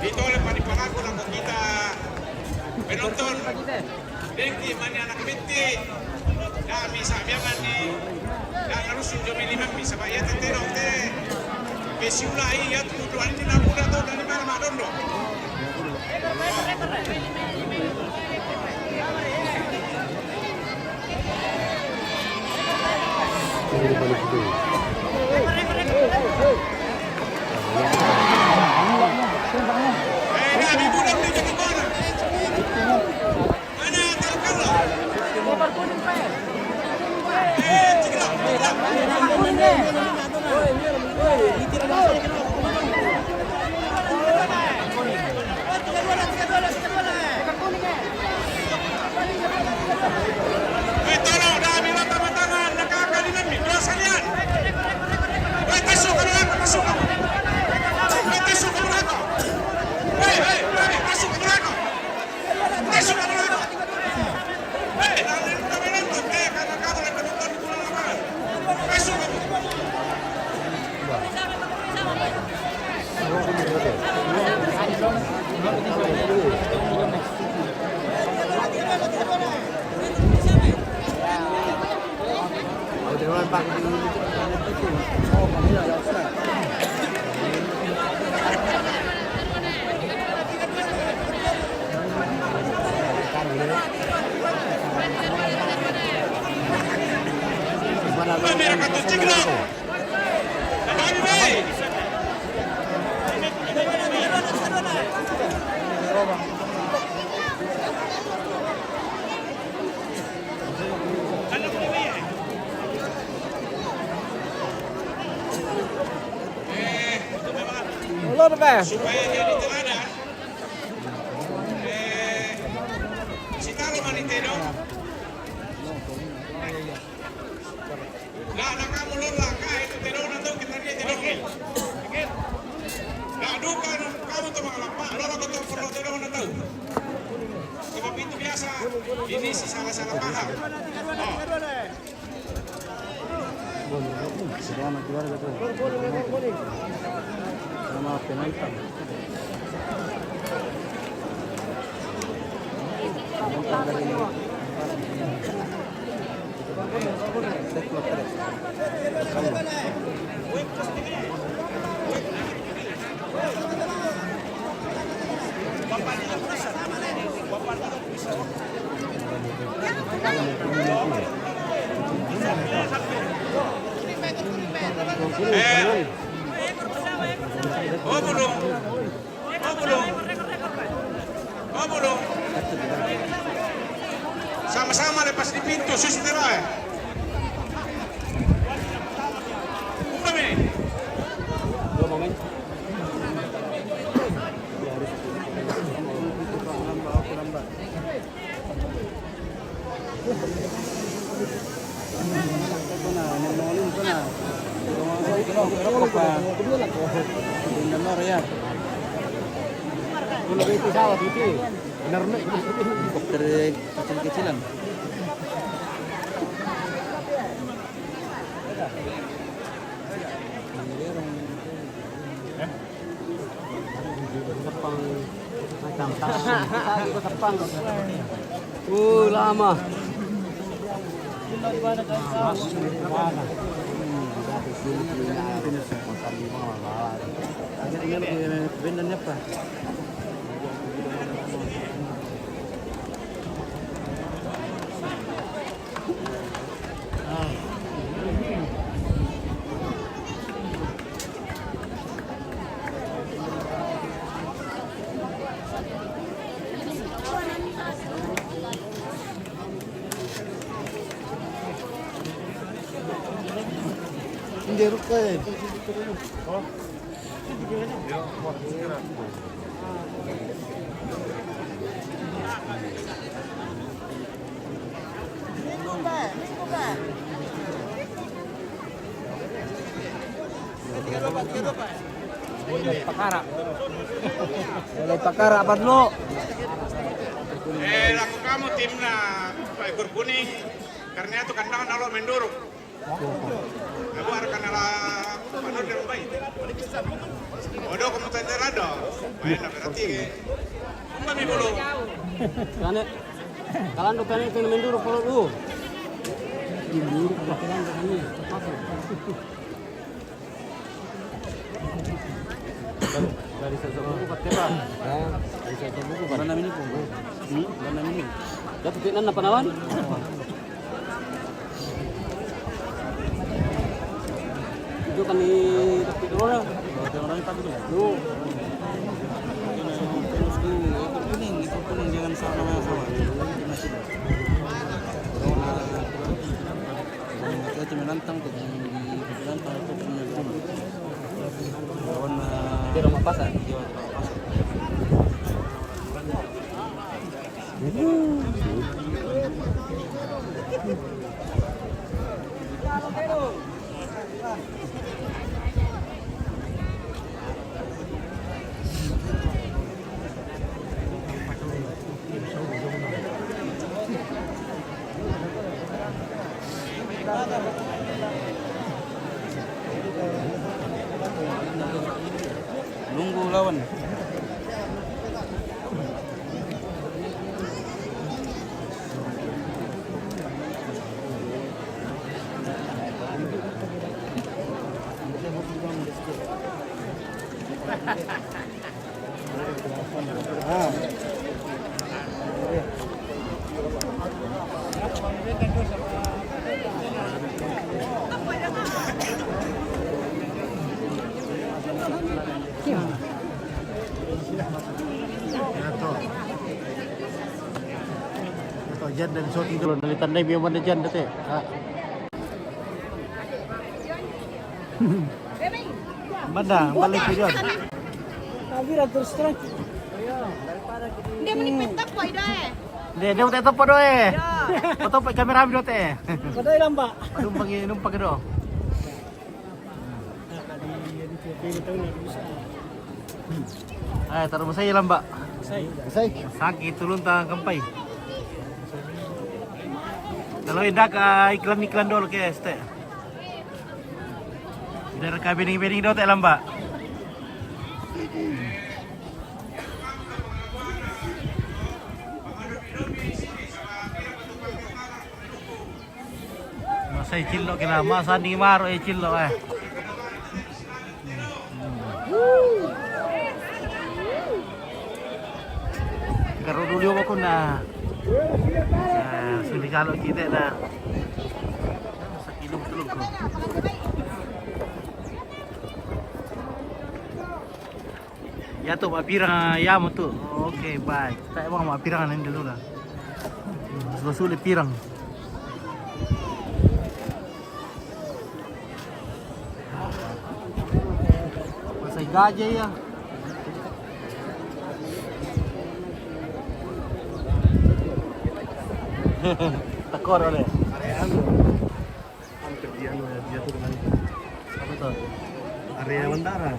S5: Dito oleh panipangako na po kita penonton dengki mani anak binti kami sabiaman ni dan harus sudah minimum bisa bayar tetero te besiulai ya tujuan ini namun atau dari mana madondo
S2: nampak di itu. Oh, kami ada sana.
S5: Merah kartu cekno. Supaya jadi teladan. Si talo maniteno. Nah, kamu lola kah itu teno nanti kita dia tidak. Nah, dukan kamu tuh mengalapa. Lola kau tuh perlu teno nanti. Sebab itu biasa. Ini si salah-salah paham.
S2: Selamat keluarga tuh. Sama penonton.
S5: belum. Sama-sama lepas di pintu, suster ya.
S2: Helikopter kecil-kecilan. Lama. Ini apa? Pakar apa dulu?
S5: Laku kamu timna ekor kuning karena itu kandang nalo menduruk. Aku akan nala panor dari bayi. Odo kamu tender ada. Main berarti. Kami belum.
S2: Karena kalau anda pengen kena menduruk kalau lu. Menduruk bakalan begini. Dari sesuatu buku teba. Dari sesuatu buku mana ini pun. Mana ini? Dapat tinan apa nawan? Itu kami dapat dulu lah. Orang itu tapi dulu. Terus itu kuning jangan sama. Kita menantang tuh menantang itu di rumah pasar. Nunggu lawan.
S1: Jan dan so tidur dari tandai biar mana jan dete. Mana balik ke jan.
S8: terus terang.
S7: Dia menipit apa itu
S1: Dia udah topo doe. Foto pak kamera video teh.
S8: Padahal lambat.
S1: Aduh bagi numpak do. Taruh saya lambak. Saya sakit turun tang kampai. Kalau indak iklan-iklan dulu ke ST. Dari kabining-bining do teh lambak. Masai cilok kena masa ni maro cilok Karo dulu ako na. Suli kalau kita na. Sa kilong tulog ko. Ya tuh pirang ya mo tuh. Oke, bye. Tayo mga pirang nan dulu lah. Sulit pirang. Masay gaje ya. Tekor oleh.
S2: Hampir dia tuh dengan
S1: Apa tuh?
S2: area Mentara.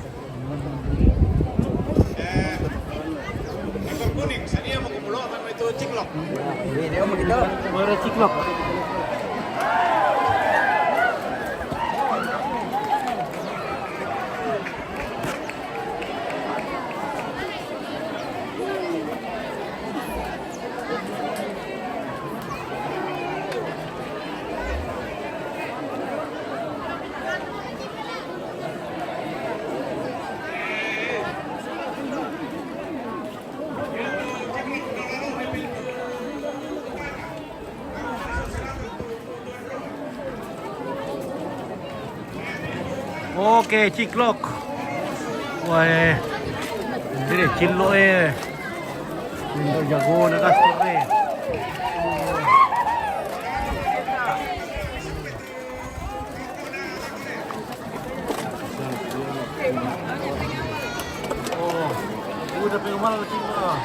S5: Ekor kuning, saya mau kumulo sama itu ciklok.
S2: Dia mau gitu.
S1: Boleh ciklok. Oke, ciklok. Wah, ini cilok Ini jago nak kastor Oh, udah pengen cilok.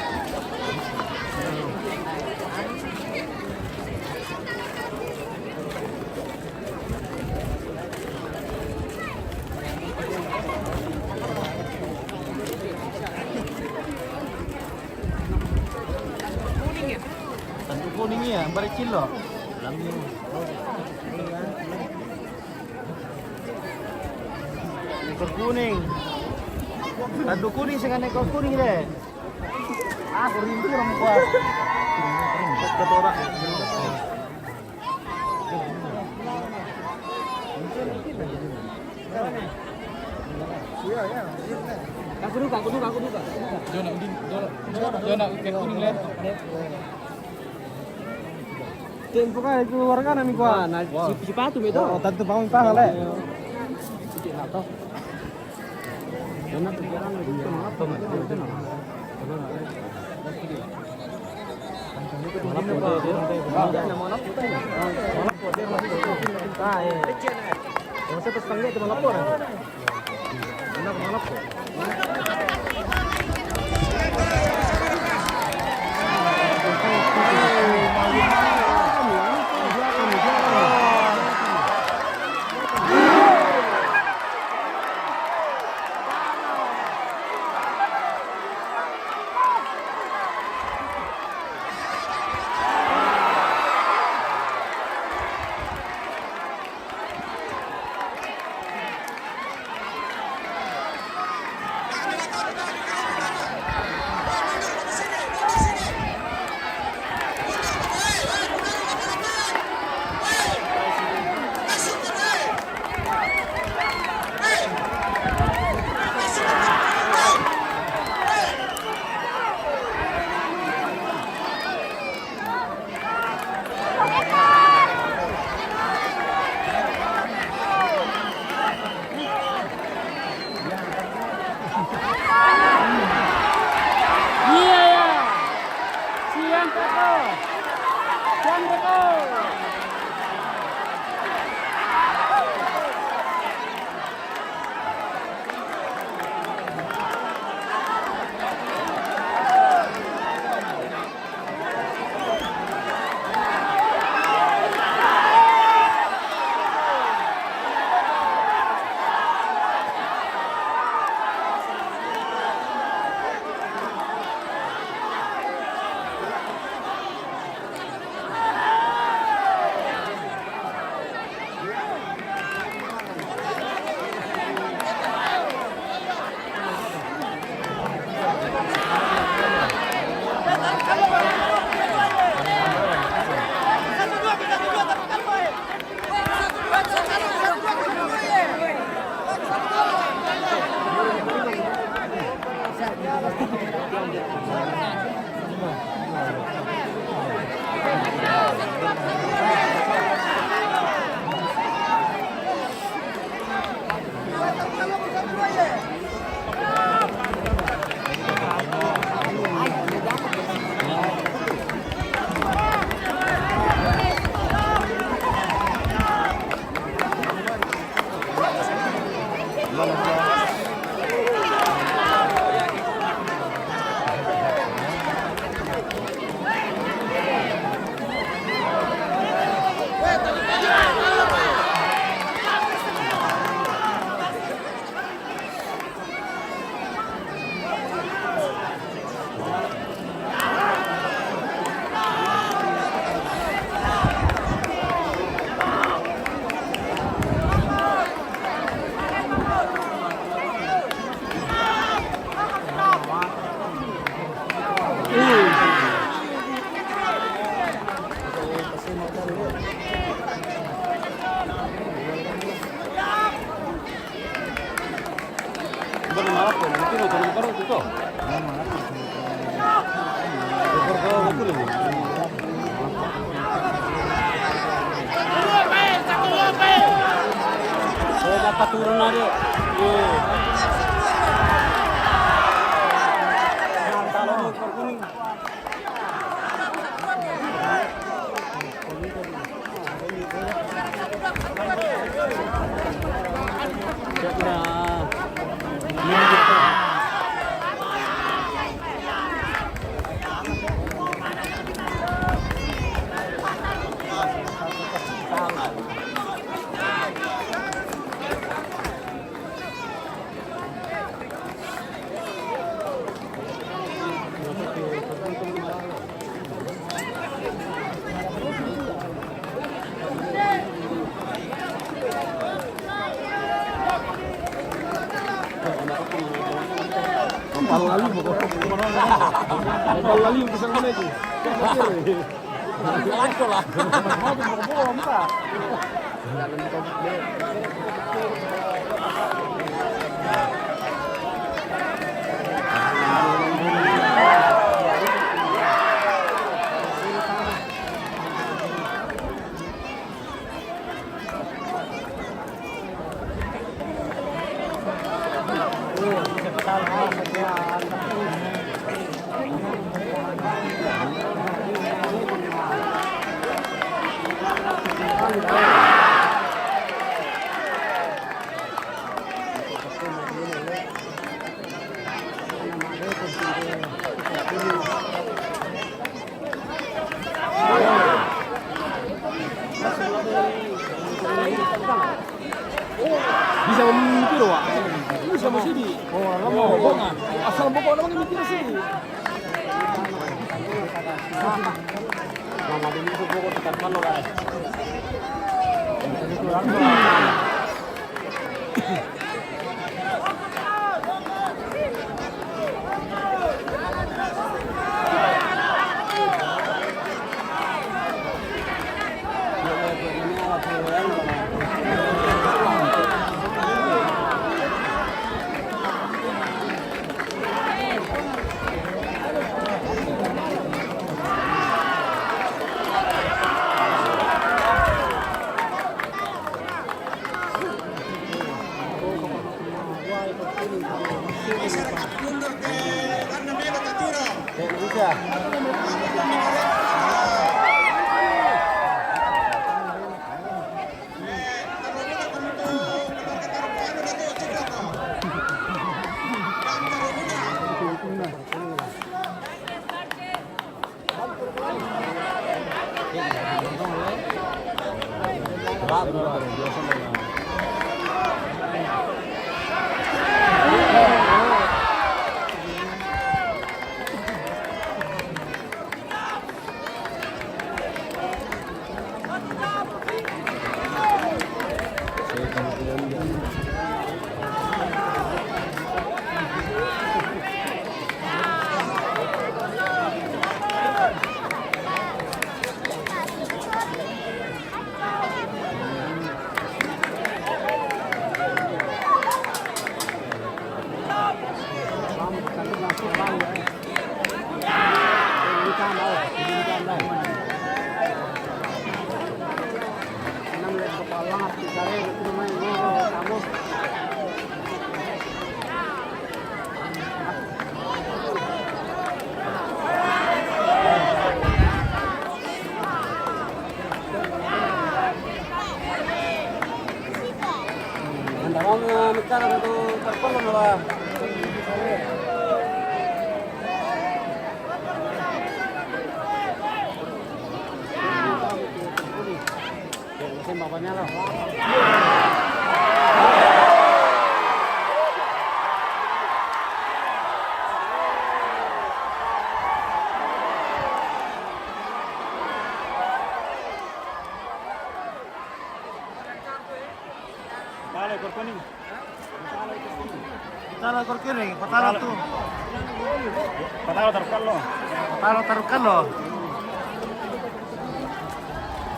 S1: Kuning ya, balik cilok. Ekor kuning. Tanduk kuning dengan ekor kuning deh. Kuning itu orang kuat. Ketorak.
S8: Aku duka.
S6: Jona ikan kuning lihat.
S8: Tempo kan keluar kan ami gua. Nah, si patu itu. Oh, tentu bangun pala le. Tidak tahu. Karena pikiran itu kenapa itu nah.
S2: Benar malah pun, mungkin udah baru itu. Saya dapat turun aja.
S4: Lali yung isang kamay ko. Lakto lah. Mau ka. Bisa memimpin loh, bisa masih asal bawa orang memimpin sih. Nama ini tuh bawa tekan mana lah.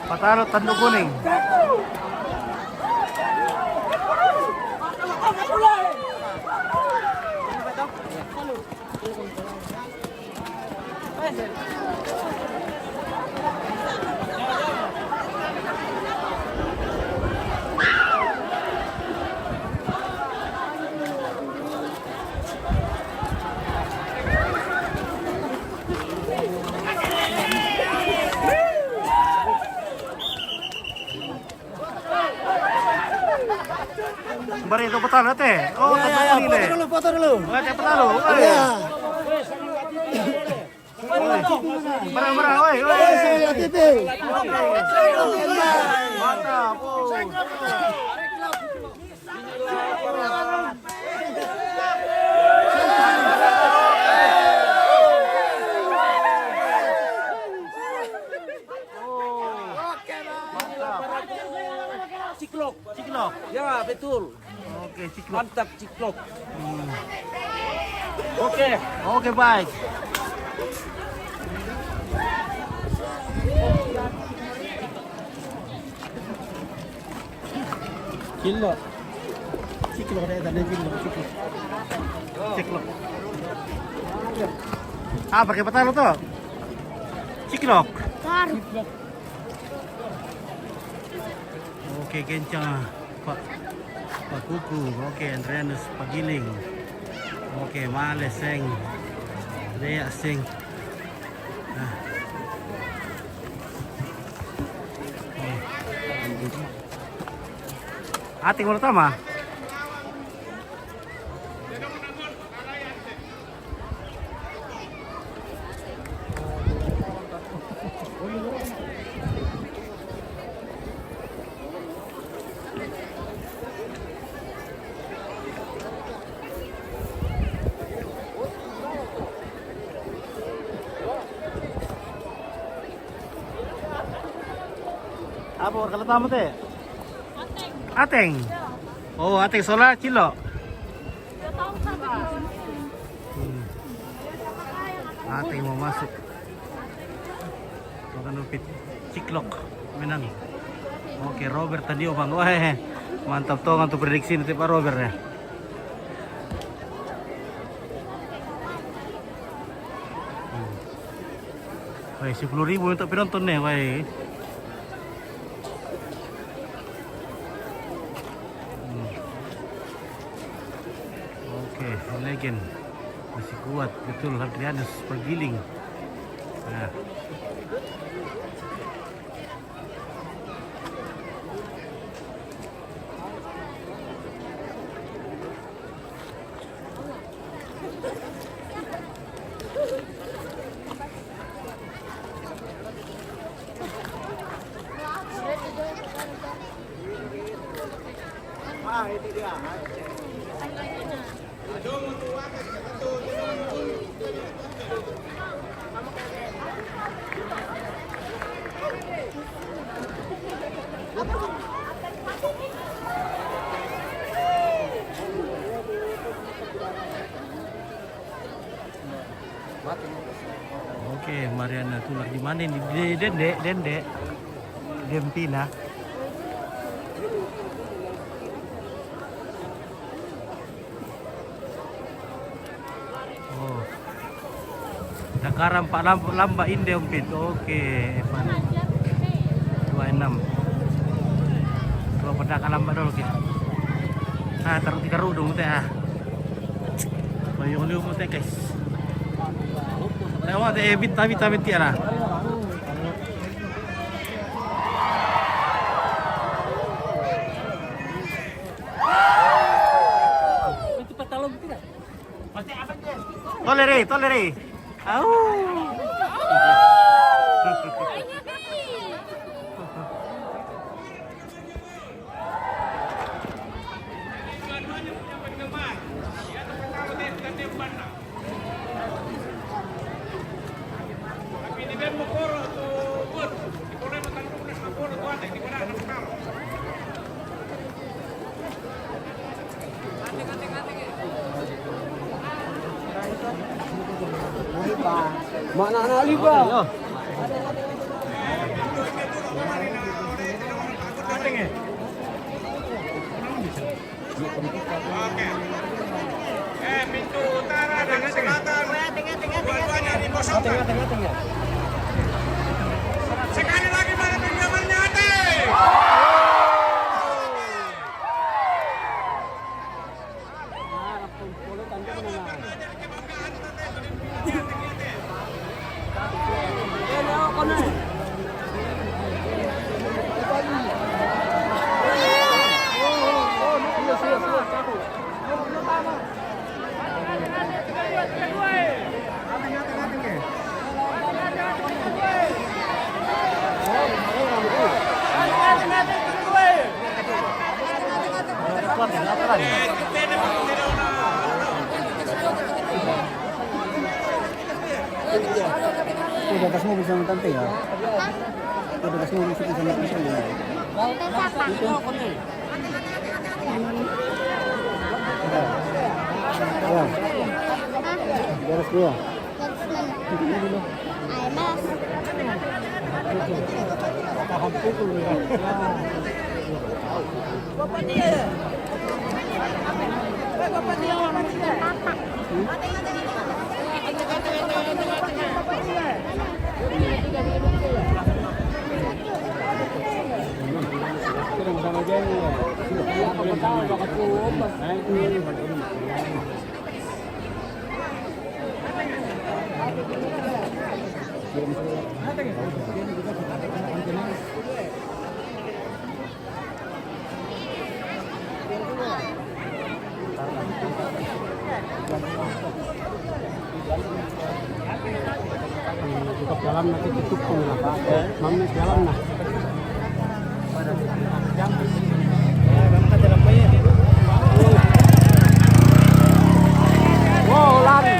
S1: Patalo Tanduk Kuning. Bari itu petalo teh. Oh, foto dulu. Oh, teh petalo. Iya. Barang-barang, oi. Saya lihat TV. Mantap.
S3: Ciklok.
S1: Ciklok.
S3: Ya, betul.
S1: Oke, ciklok.
S3: Mantap ciklok.
S1: Oke, baik.
S3: Ciklok.
S1: Ciklok ada tadi ciklok. Ah, pakai petalo tuh. Ciklok. Oke, kencang Pak Kuku. Oke, Andreanus Pagiling. Oke, Males Seng. Dea Seng. Nah. Ating pertama. Apa kalau tamu teh? Ateng. Oh, ateng sola kilo. Ateng mau masuk. Makan lupit ciklok menang. Oke, Robert tadi Bang. Wah, mantap tuh untuk prediksi nanti Pak Robert ya. Wah, 10.000 untuk penonton nih, wah. Legend masih kuat betul Adrianus Pagiling. Nah.
S10: Itu dia.
S1: Oke, Mariana tular di mana ini? Di Dende, Dempina. Oh, Dakaran Pak Lamba Inde Umpit. Oke, 26. Kalau pada kalamba dulu kita. Ah, taruh 3 rudung teh ah. Bayong liu mo teh guys. Lewat vitamin tiara.
S3: Itu petalong tidak?
S1: Toleri. Au.
S2: Mana anak liba?
S5: Pintu utara dan selatan. Dua-duanya di kosong. Sekali lagi mana pinjamannya Ade.
S2: Udah atas mobil sama tante ya? Udah atas mobil sama tante ya? Ya. Garis dua.
S7: Bapak dia. Bapak dia orang sudah tapak.
S2: Tutup jalan nanti tutup pun lah Pak. Mami jalan lah. Wow, lari.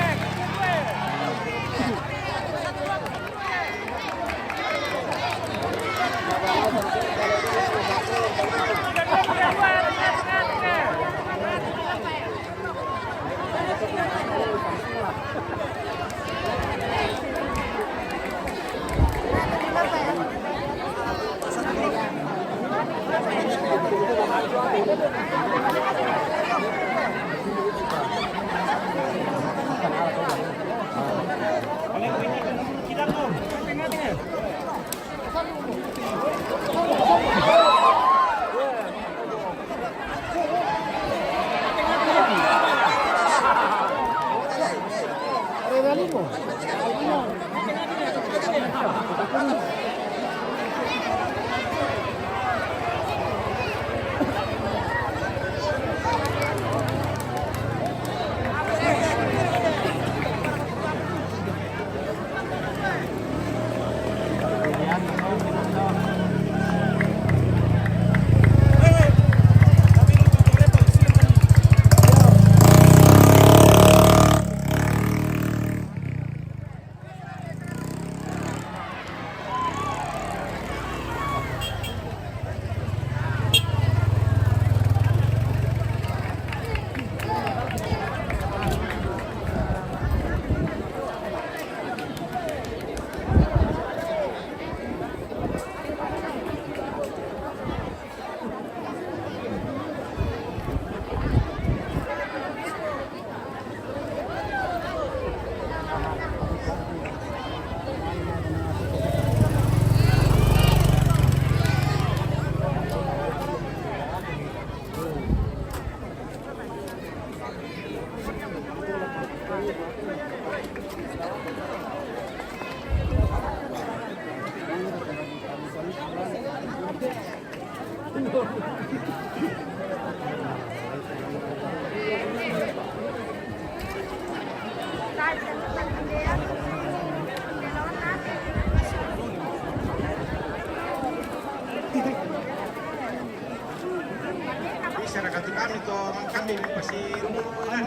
S5: Masyarakat kami to kami masih rumah.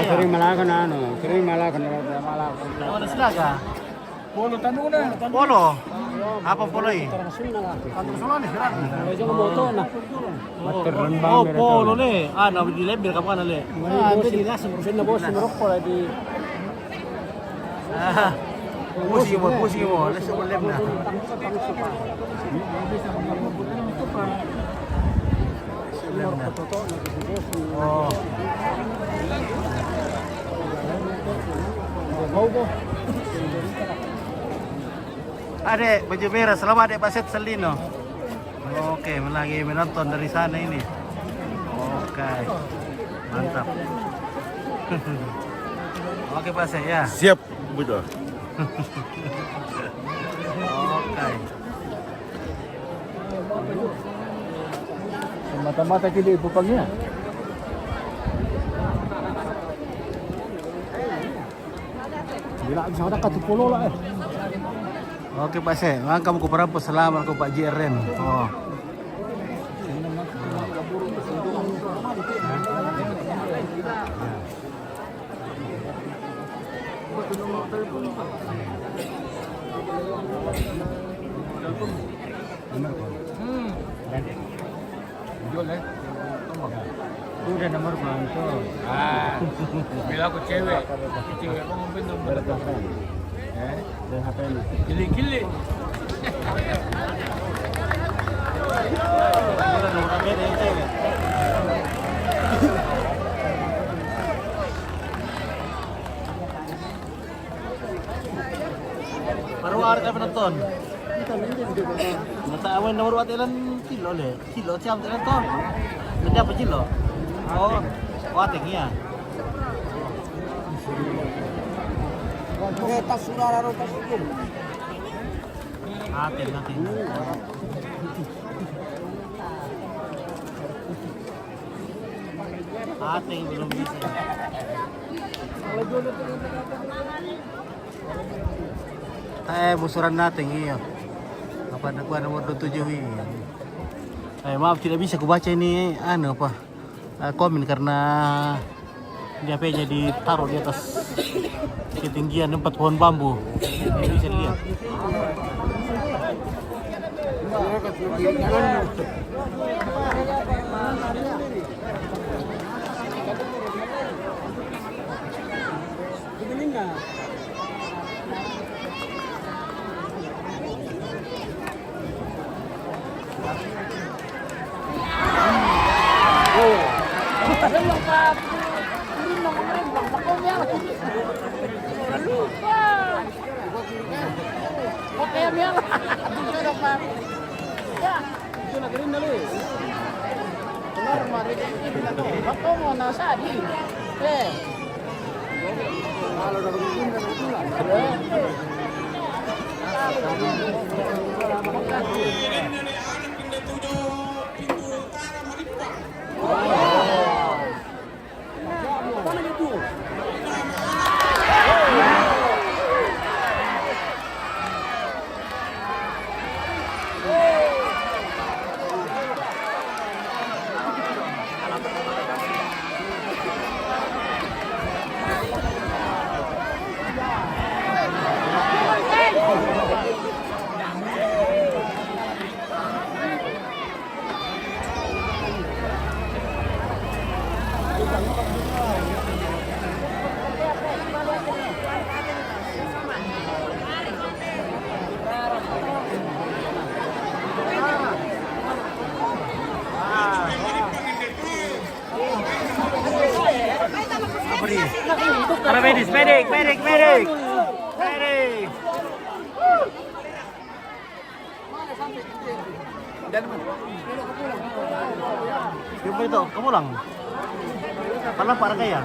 S2: Sering malakan sering malakan malah.
S1: Mana selaga?
S4: Polo tanong na.
S1: Polo. Apa polo ini?
S4: Internasional ni sirang.
S1: Oh, polo ni. Ah, na di level ka pa na le.
S2: Hindi nasa na boss ng Morocco di.
S1: Ah. Pusing mo. Let's go level na. Oh. Adek, baju merah. Selamat Adek Baset Selino. Oke, lagi menonton dari sana ini. Oke, mantap. Oke Pak Set ya.
S3: Siap, betul.
S1: Oke.
S4: Mata-mata kini pupangnya. Bila bisa ada kat polo lah.
S1: Oke Pak Se, kamu ko para po salamat ko Pak JRM. Oh.
S4: Jual Udah nomor bantu. Bila aku cewek mau ngomongin nomor telepon. Dan HP ini. Gili-gili.
S1: Baru ada penonton. Mata awan nomor watilan kilo le. Kilo siapa tilan ton? Nanti apa kilo? Oh, watingnya.
S7: Tas sudah lalu tas itu.
S1: Ating. Ating belum bisa. Busuran nating iyo. Apa nakuha nomor 27 ini. Maaf tidak bisa kubaca ini komen karena HP-nya ditaruh di atas ketinggian 4 pohon bambu. Ini bisa dilihat. Para medis, medik. Yung ito, kamu lang. Pala para kaya?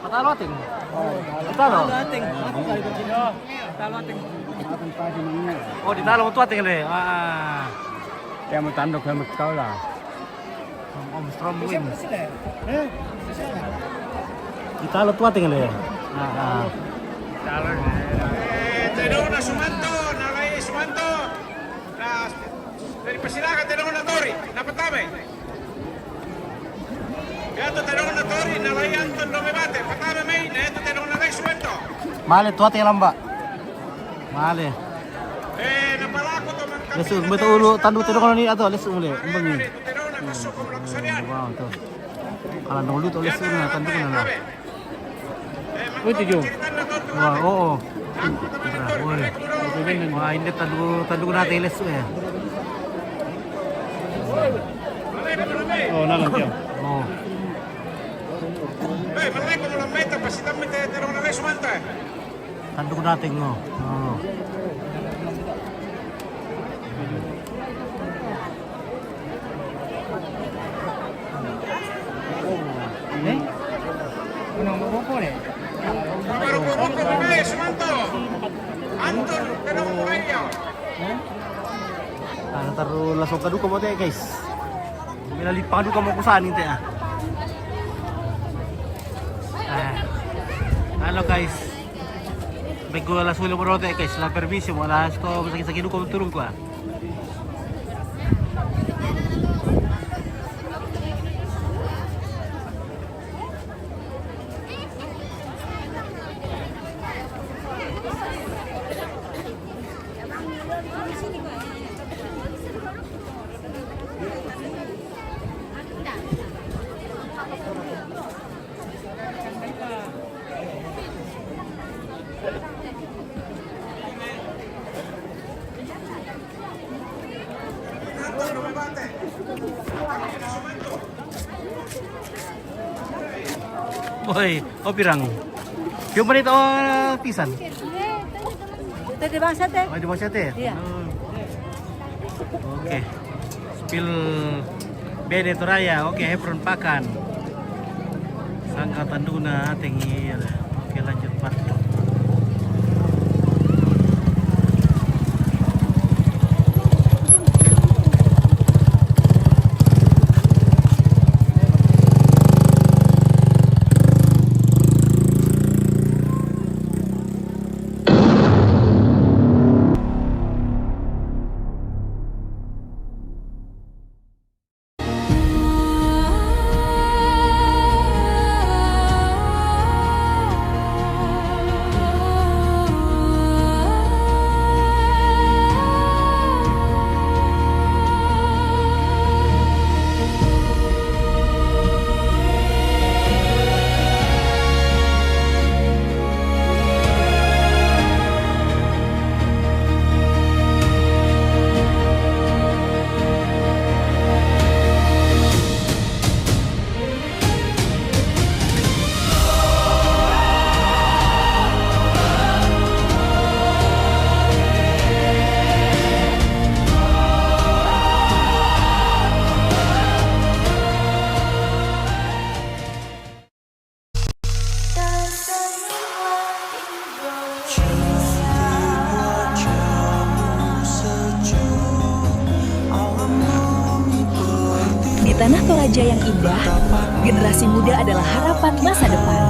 S2: Patalo ating. Patalo.
S1: Oh, dinalo mo tuwa tinggal ah.
S4: Kaya mo tandok kaya magkakaw lah.
S1: Om Strom win. Ditalo tuwa tinggal
S5: Tenong na sumanto, nalay sumanto. Na dari Pasilaga tenong na Tori, napatame. Gato tenong na Tori, nalay Anton Romebate, patame may, neto tenong na lay sumanto.
S1: Male tuwa tinggal lamba. Male.
S5: Napalako to man kapit.
S1: Lesu betul ulu tandu tidur kalau ni atau lesu mule umbang ni.
S5: Tenong na kaso kung lakusarian.
S1: Wow tu. Kalau dulu tu lesu na tandu kana na.
S4: Oh, tujuh.
S1: Wah, oh. Boleh. Wah, ini tandu natin lesu ya.
S4: Oh, nalang tiyo.
S1: Oh.
S5: Malay ko mo lang meta, pasitam may tenong na lay sumanto eh.
S1: Tandu natin ngo. Oh.
S5: Pero kung ako may sumanto. Anton, tenong mo kayo.
S1: Taruh langsung kadu kamu teh guys. Bila lipat kadu kamu kusan ini teh. Halo guys. Bego la suelo por teh guys. La permiso mo la esto sakit-sakit kamu turun ku. Oi, pirang. Yung manito pisan.
S8: Ito di bangsa teh?
S1: Oh, di bawah teh.
S8: Iya.
S1: Oke. Spill Bene Toraya. Oke, Hebron Pakan. Sangkatan Duna tinggi. Oke, lanjut Pak.
S9: Di tanah Toraja yang indah, generasi muda adalah harapan masa depan.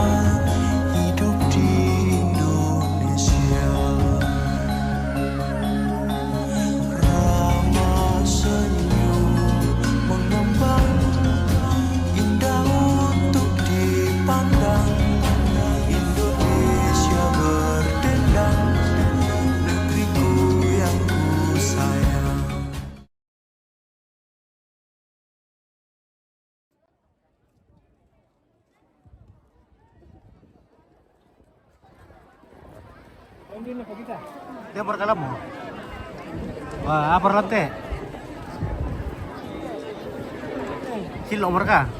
S1: Dia berkalam mo. Wah, apa lantai? Silo mereka.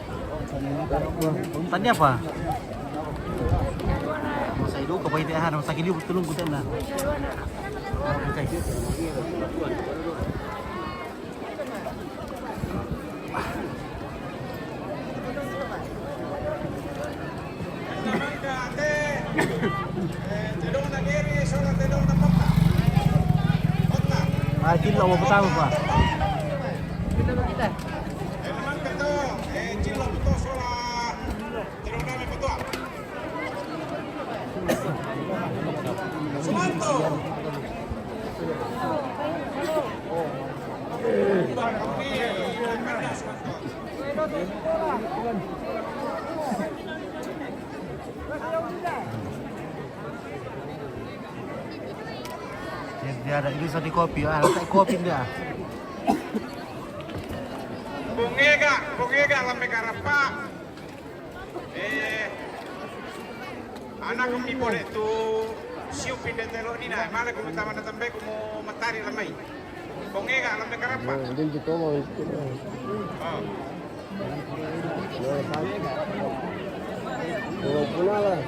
S1: Tadi apa? Masa itu kepaitihan, masa kini tulung kutan lah. Guys. Silo mo pertama pa.
S8: Kita.
S1: Dia ada ini di kopi, letak kopi dia.
S5: Bungega lambe karapa. Anak kami boleh tu siupin dan telur ni nak. Malah kami taman tambe kami matari lamai. Bungega lambe karapa.
S2: Din dito mo. Pula lah.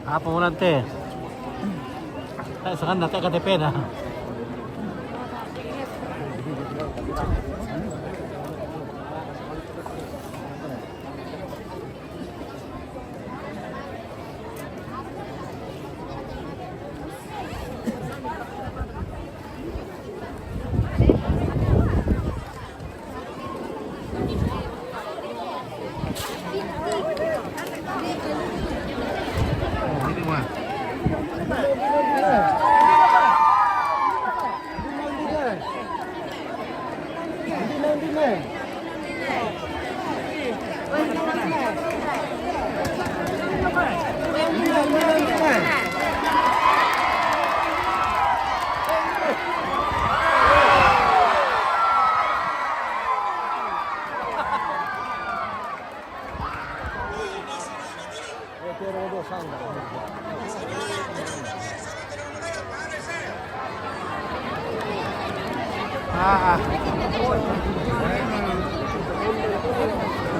S1: Apa mo nanti? Sekarang nanti KTP dah.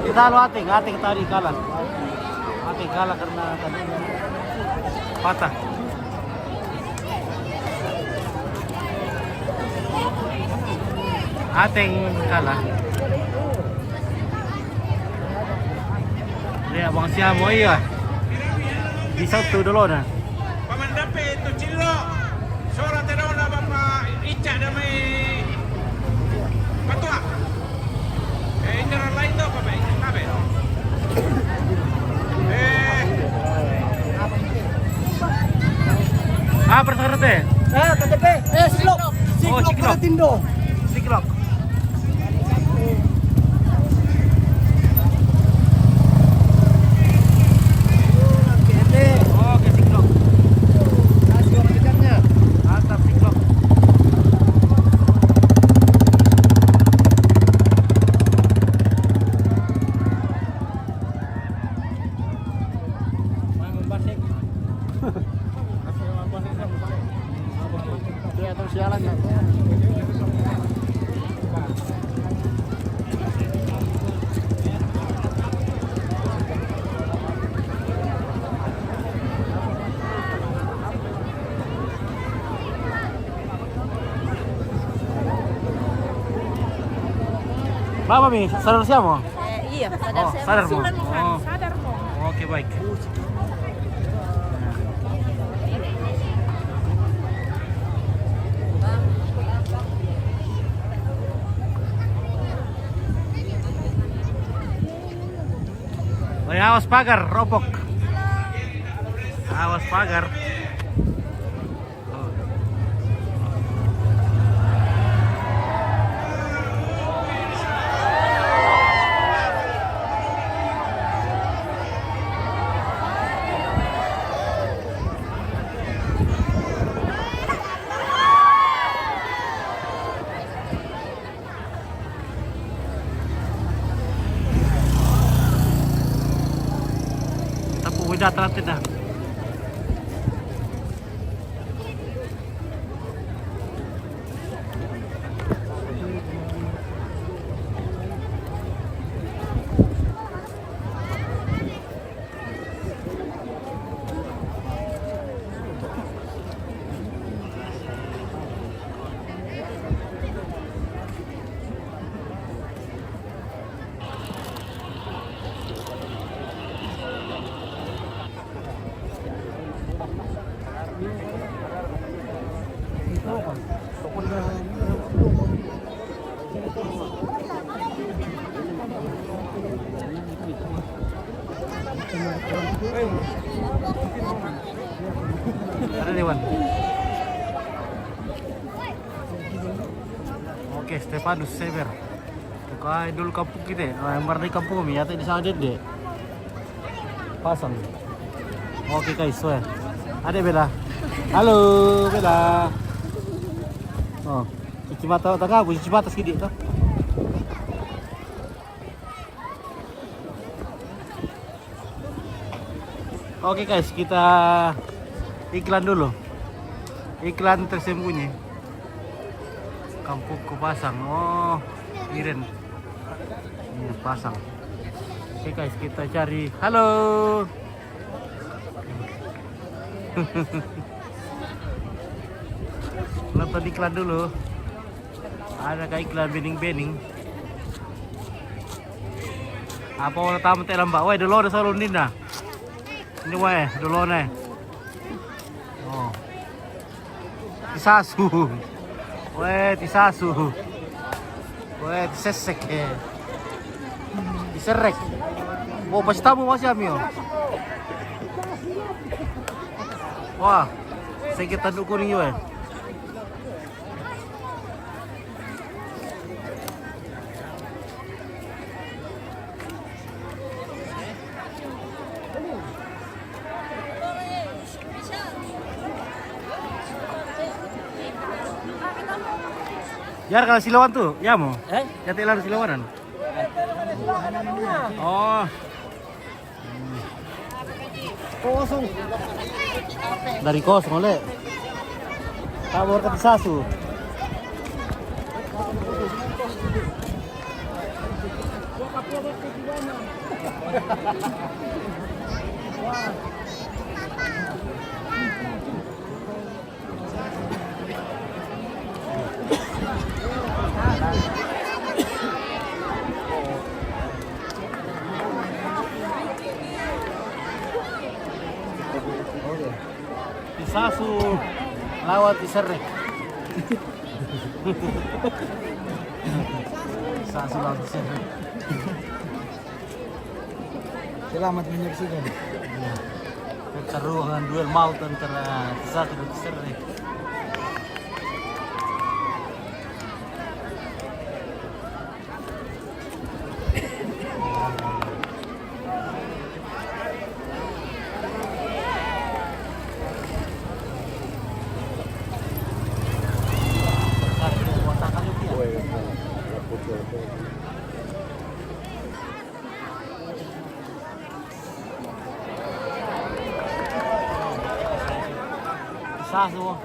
S1: Kita lo ating tadi kalah. Ating kalah karena tadi patah. Ating kalah. Lihat bang siamo iya. Di satu dulu dah.
S5: Pamandape itu cilo. Sora terona Bapak Ica damai Patua. Indra lain tu apa baik? Apa?
S1: Pertama teh.
S8: KTP. Siklok. Siklok Paratindo.
S1: Siklok. Oke, siklok. Mantap siklok. Bapak Mi, sadar siapa?
S7: Iya, sadar
S1: Oh,
S7: saya.
S1: sadar mo.
S7: Sulan mo.
S1: Oh.
S7: Sadar mo.
S1: Oke, baik. Awas pagar, ropok. Awas pagar. Oh. Tapu udah telat dah. Ada Dewan. Oke, Stefanus Sever. Buka dulu kampung kita. Yang di kampung kami, atau di sana deh. Pasang. Oke guys, so ada Bella. Halo Bella. Oh, cuci mata tengah, cuci mata sedikit tuh. Oke guys, kita iklan dulu. Iklan tersembunyi. Kampung Kupasang. Oh, Iren. Ini pasang. Oke guys, kita cari. Halo. Nonton iklan dulu. Ada iklan bening-bening. Apa orang tamu telam mbak? Wah, dulu ada salon Nina. Ini weh, dulu nih. Oh. Tisasu. Weh, tisasu. Weh, tisesek ya. Diserek. Oh, pas tamu masih amil. Wah, saya kita dukung ini weh. Ya kalau Silawan tuh, ya mau? Ya telar Silawanan. Oh. Kosong. Dari kosong oleh. Tabur ke Tisasu. Tisasu lawan Tiserek. Tisasu lawan Tiserek. Selamat menyaksikan. Pertarungan duel maut antara Tisasu dan Tiserek. Tisasu.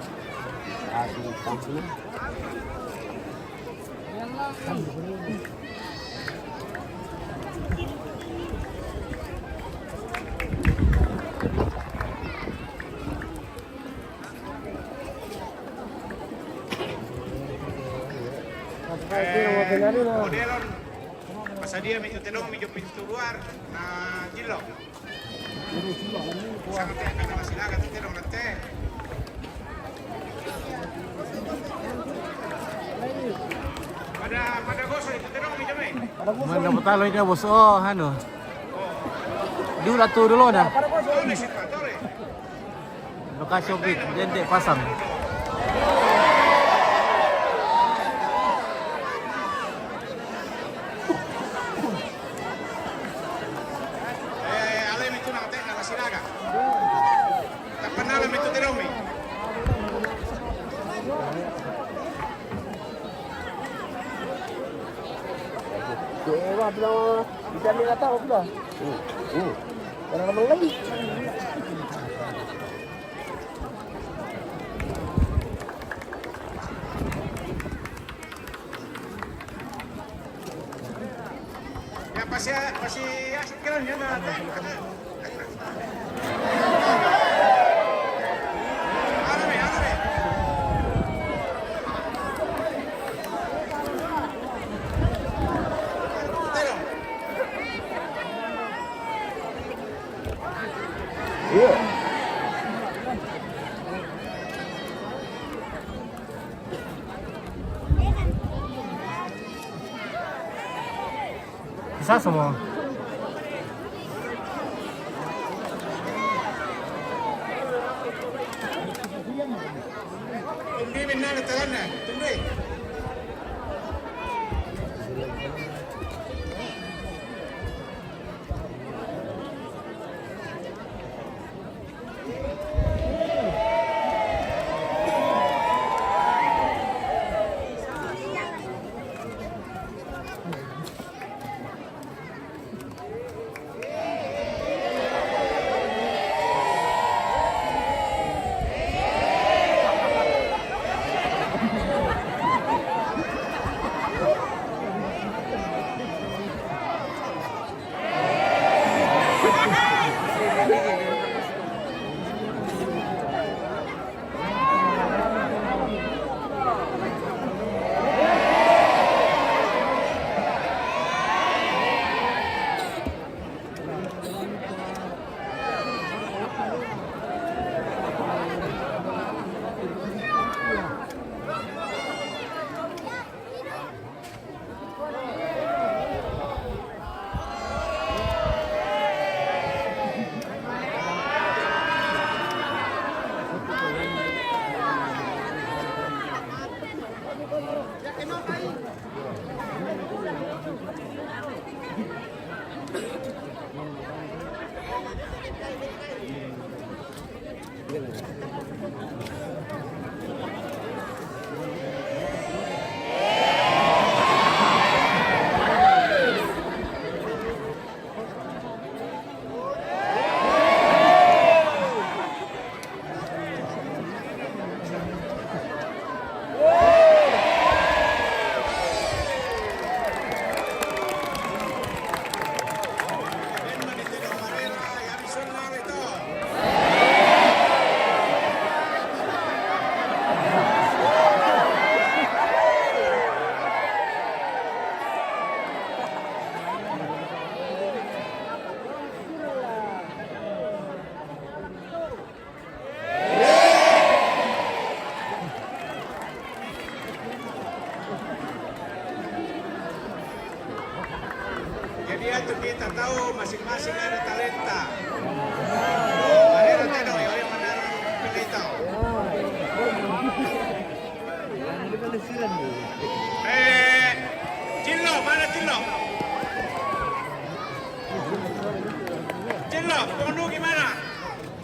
S5: Modelon pasadia medyo tenong medyo pintu luar na gilo. Sangat akan masilaga tenong nate. Pada goso itu tenong medyo may.
S1: Mana betalo ini bos? Oh, anu. Dulu tuh dulu dah. Lokasi objek, jendek pasang.
S5: Alam itu nak tengok nasi naga. Tak pernah alam itu teromi.
S2: Dewa bilang bisa nggak tahu sudah. Orang lagi.
S5: Ya pasti asik kan ya nak tengok. Alami. Terong.
S2: Iya.
S1: Bisa semua.
S5: Tumbi benar terana. Tumbi. Jadi itu kita tahu masing-masing ada talenta. Marera teno yang mana pilih tahu. Cillo, mana Cillo? Cillo, pengunduh gimana?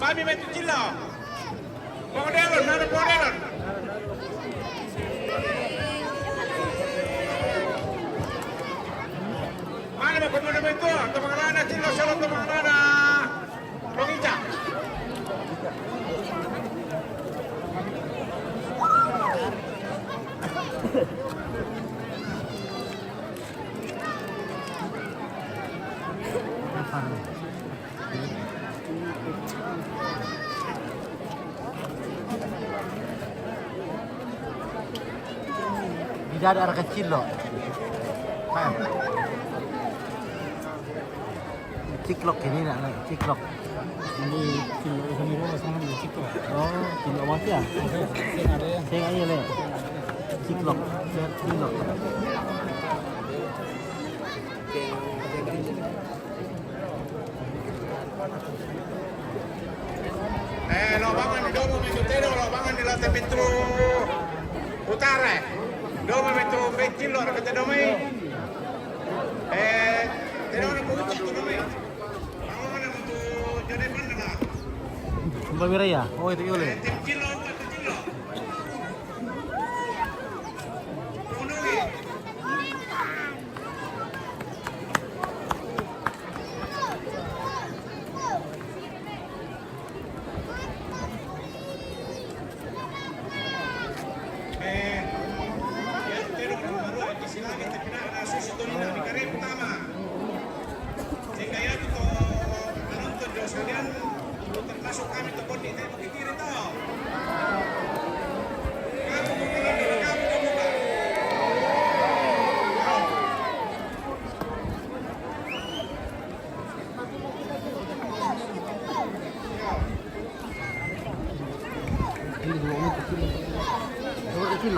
S5: Fahmi bantu Cillo. Pengunduh mana pengunduh? Mana pengunduh itu? Teman-teman Cillo, solo teman-teman. Pengica.
S1: Tidak ada air kecil loh. Ciklok ini nak ciklok.
S4: Ini kilo semua sama di situ.
S1: Oh, ciklok masih ya? Saya nggak le. Ciklok, ciklok.
S5: Lo Labangan di domo metro labangan di lantai pintu utara. Domo metro kecil lo kata domai. Tidak ada kulit itu domai. Labangan untuk jadi mana?
S1: Mbak Wiraya. Oh itu boleh.
S5: Kecil lo.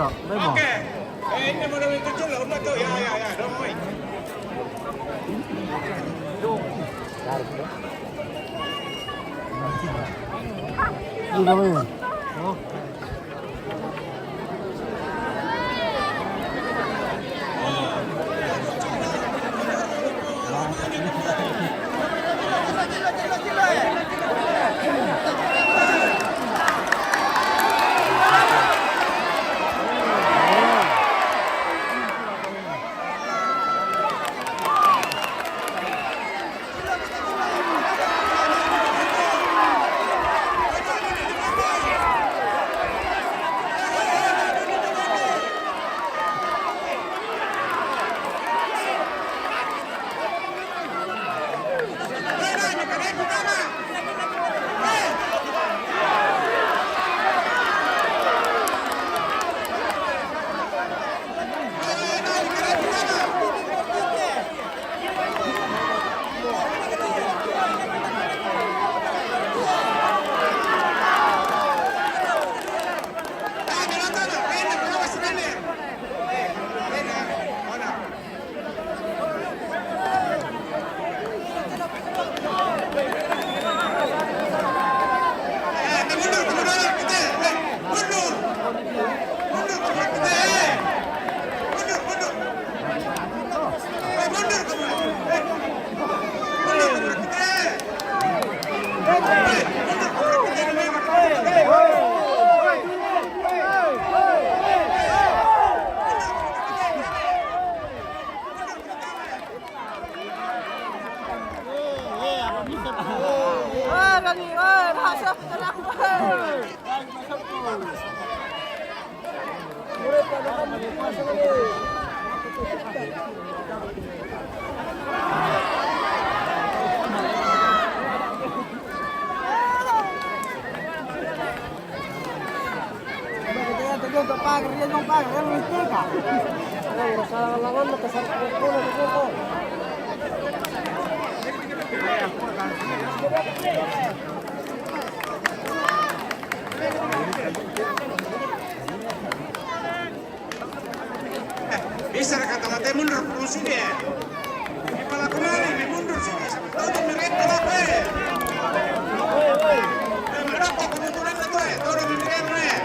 S5: Oke. Ini mau domai kecil lo, betul ya, domai.
S1: Ini namanya. Oh.
S5: Bisa kata mati mundur sini ya. Kepala kemari mundur sini sampai tahu mereka apa ya. Mereka kemunduran itu ya, tahu mereka ya.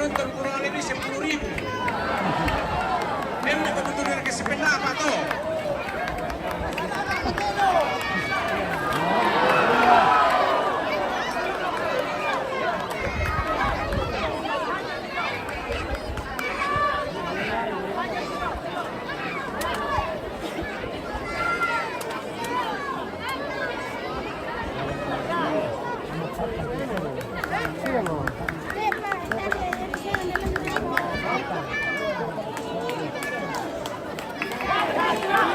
S5: penonton kurang lebih 10.000. Memang kebetulan kasih penapa tuh.
S7: Let's go.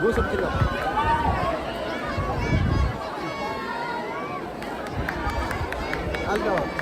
S2: Gusap sila. Aldo.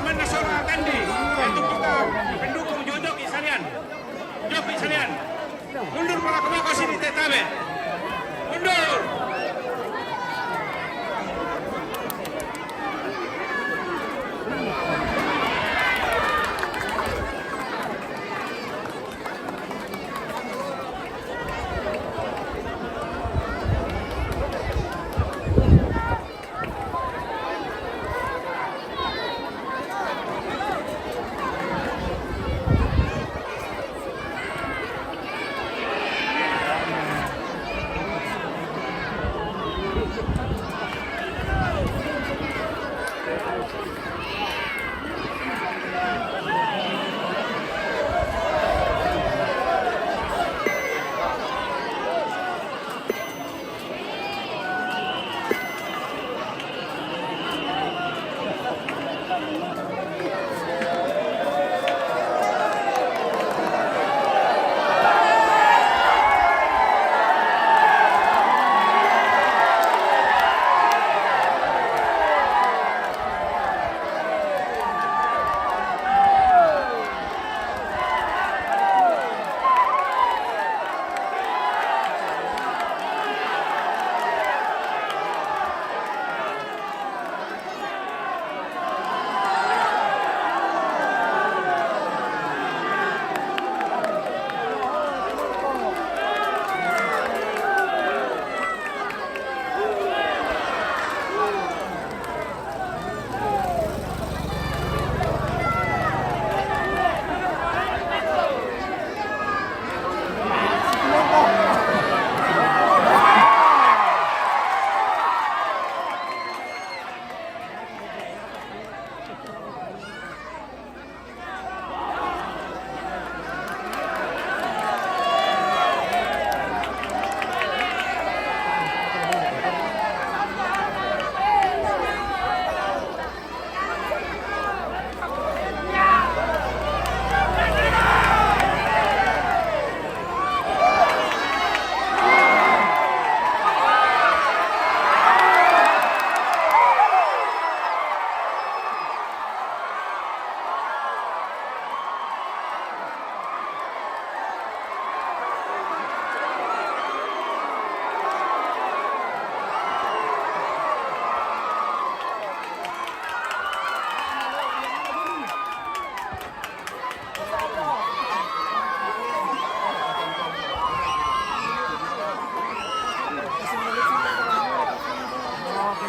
S5: Taman Nasional Kandi, yaitu kita pendukung Jokowi sekalian. Jokowi sekalian. Mundur para kebawah sini tetabe. Mundur.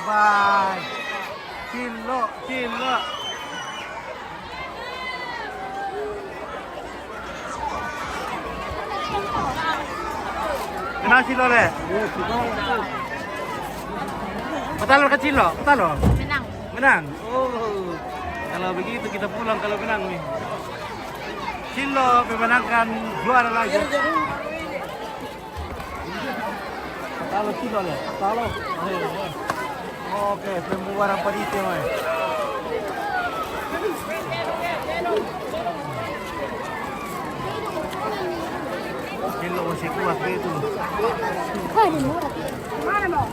S1: Bye. Cilo. Kenal Cilo le? Petalur kecil loh, petalur. Menang. Oh. Kalau begitu kita pulang kalau menang nih. Cilo memenangkan juara lagi. Petalur Cilo le, petalur. Oke, pembuaran panitia mah. Kilo masih kuat itu.
S7: Mana mau?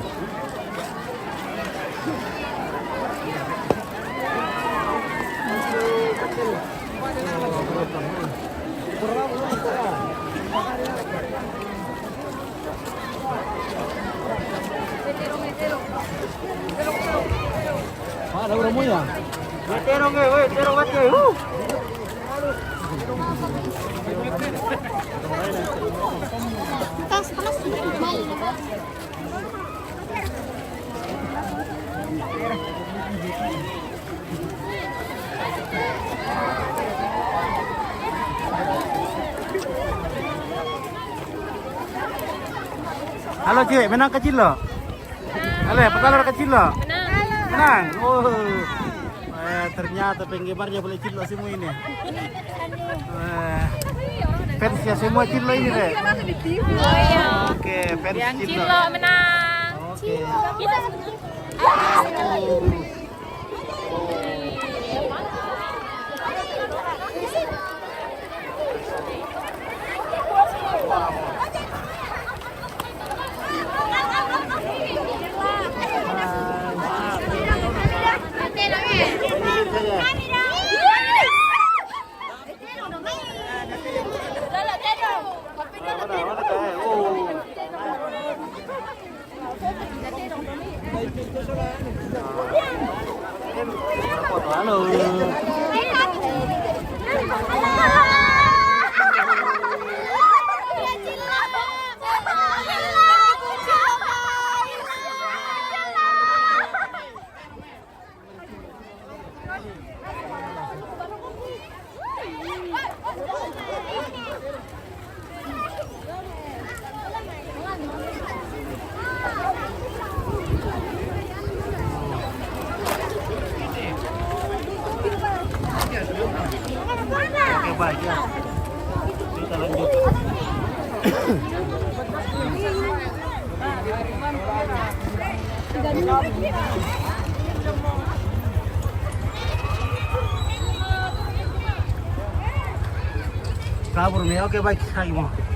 S1: Ada orang muya. Terong ge, weh, terong wat ge.
S7: Tas panas main.
S1: Halo cik, menang kecil loh. Halo, petalur kecil loh. Menang. Oh. Ternyata penggemarnya boleh cilo semua ini. Fansnya semua cilo ini deh.
S8: Oh iya.
S1: Oke, fans
S8: Yang
S1: cilo.
S8: Cilo menang.
S1: Oke. Halo. Oke, baik ya. Kita lanjut. Kabur nih, oke baik, ayo mau.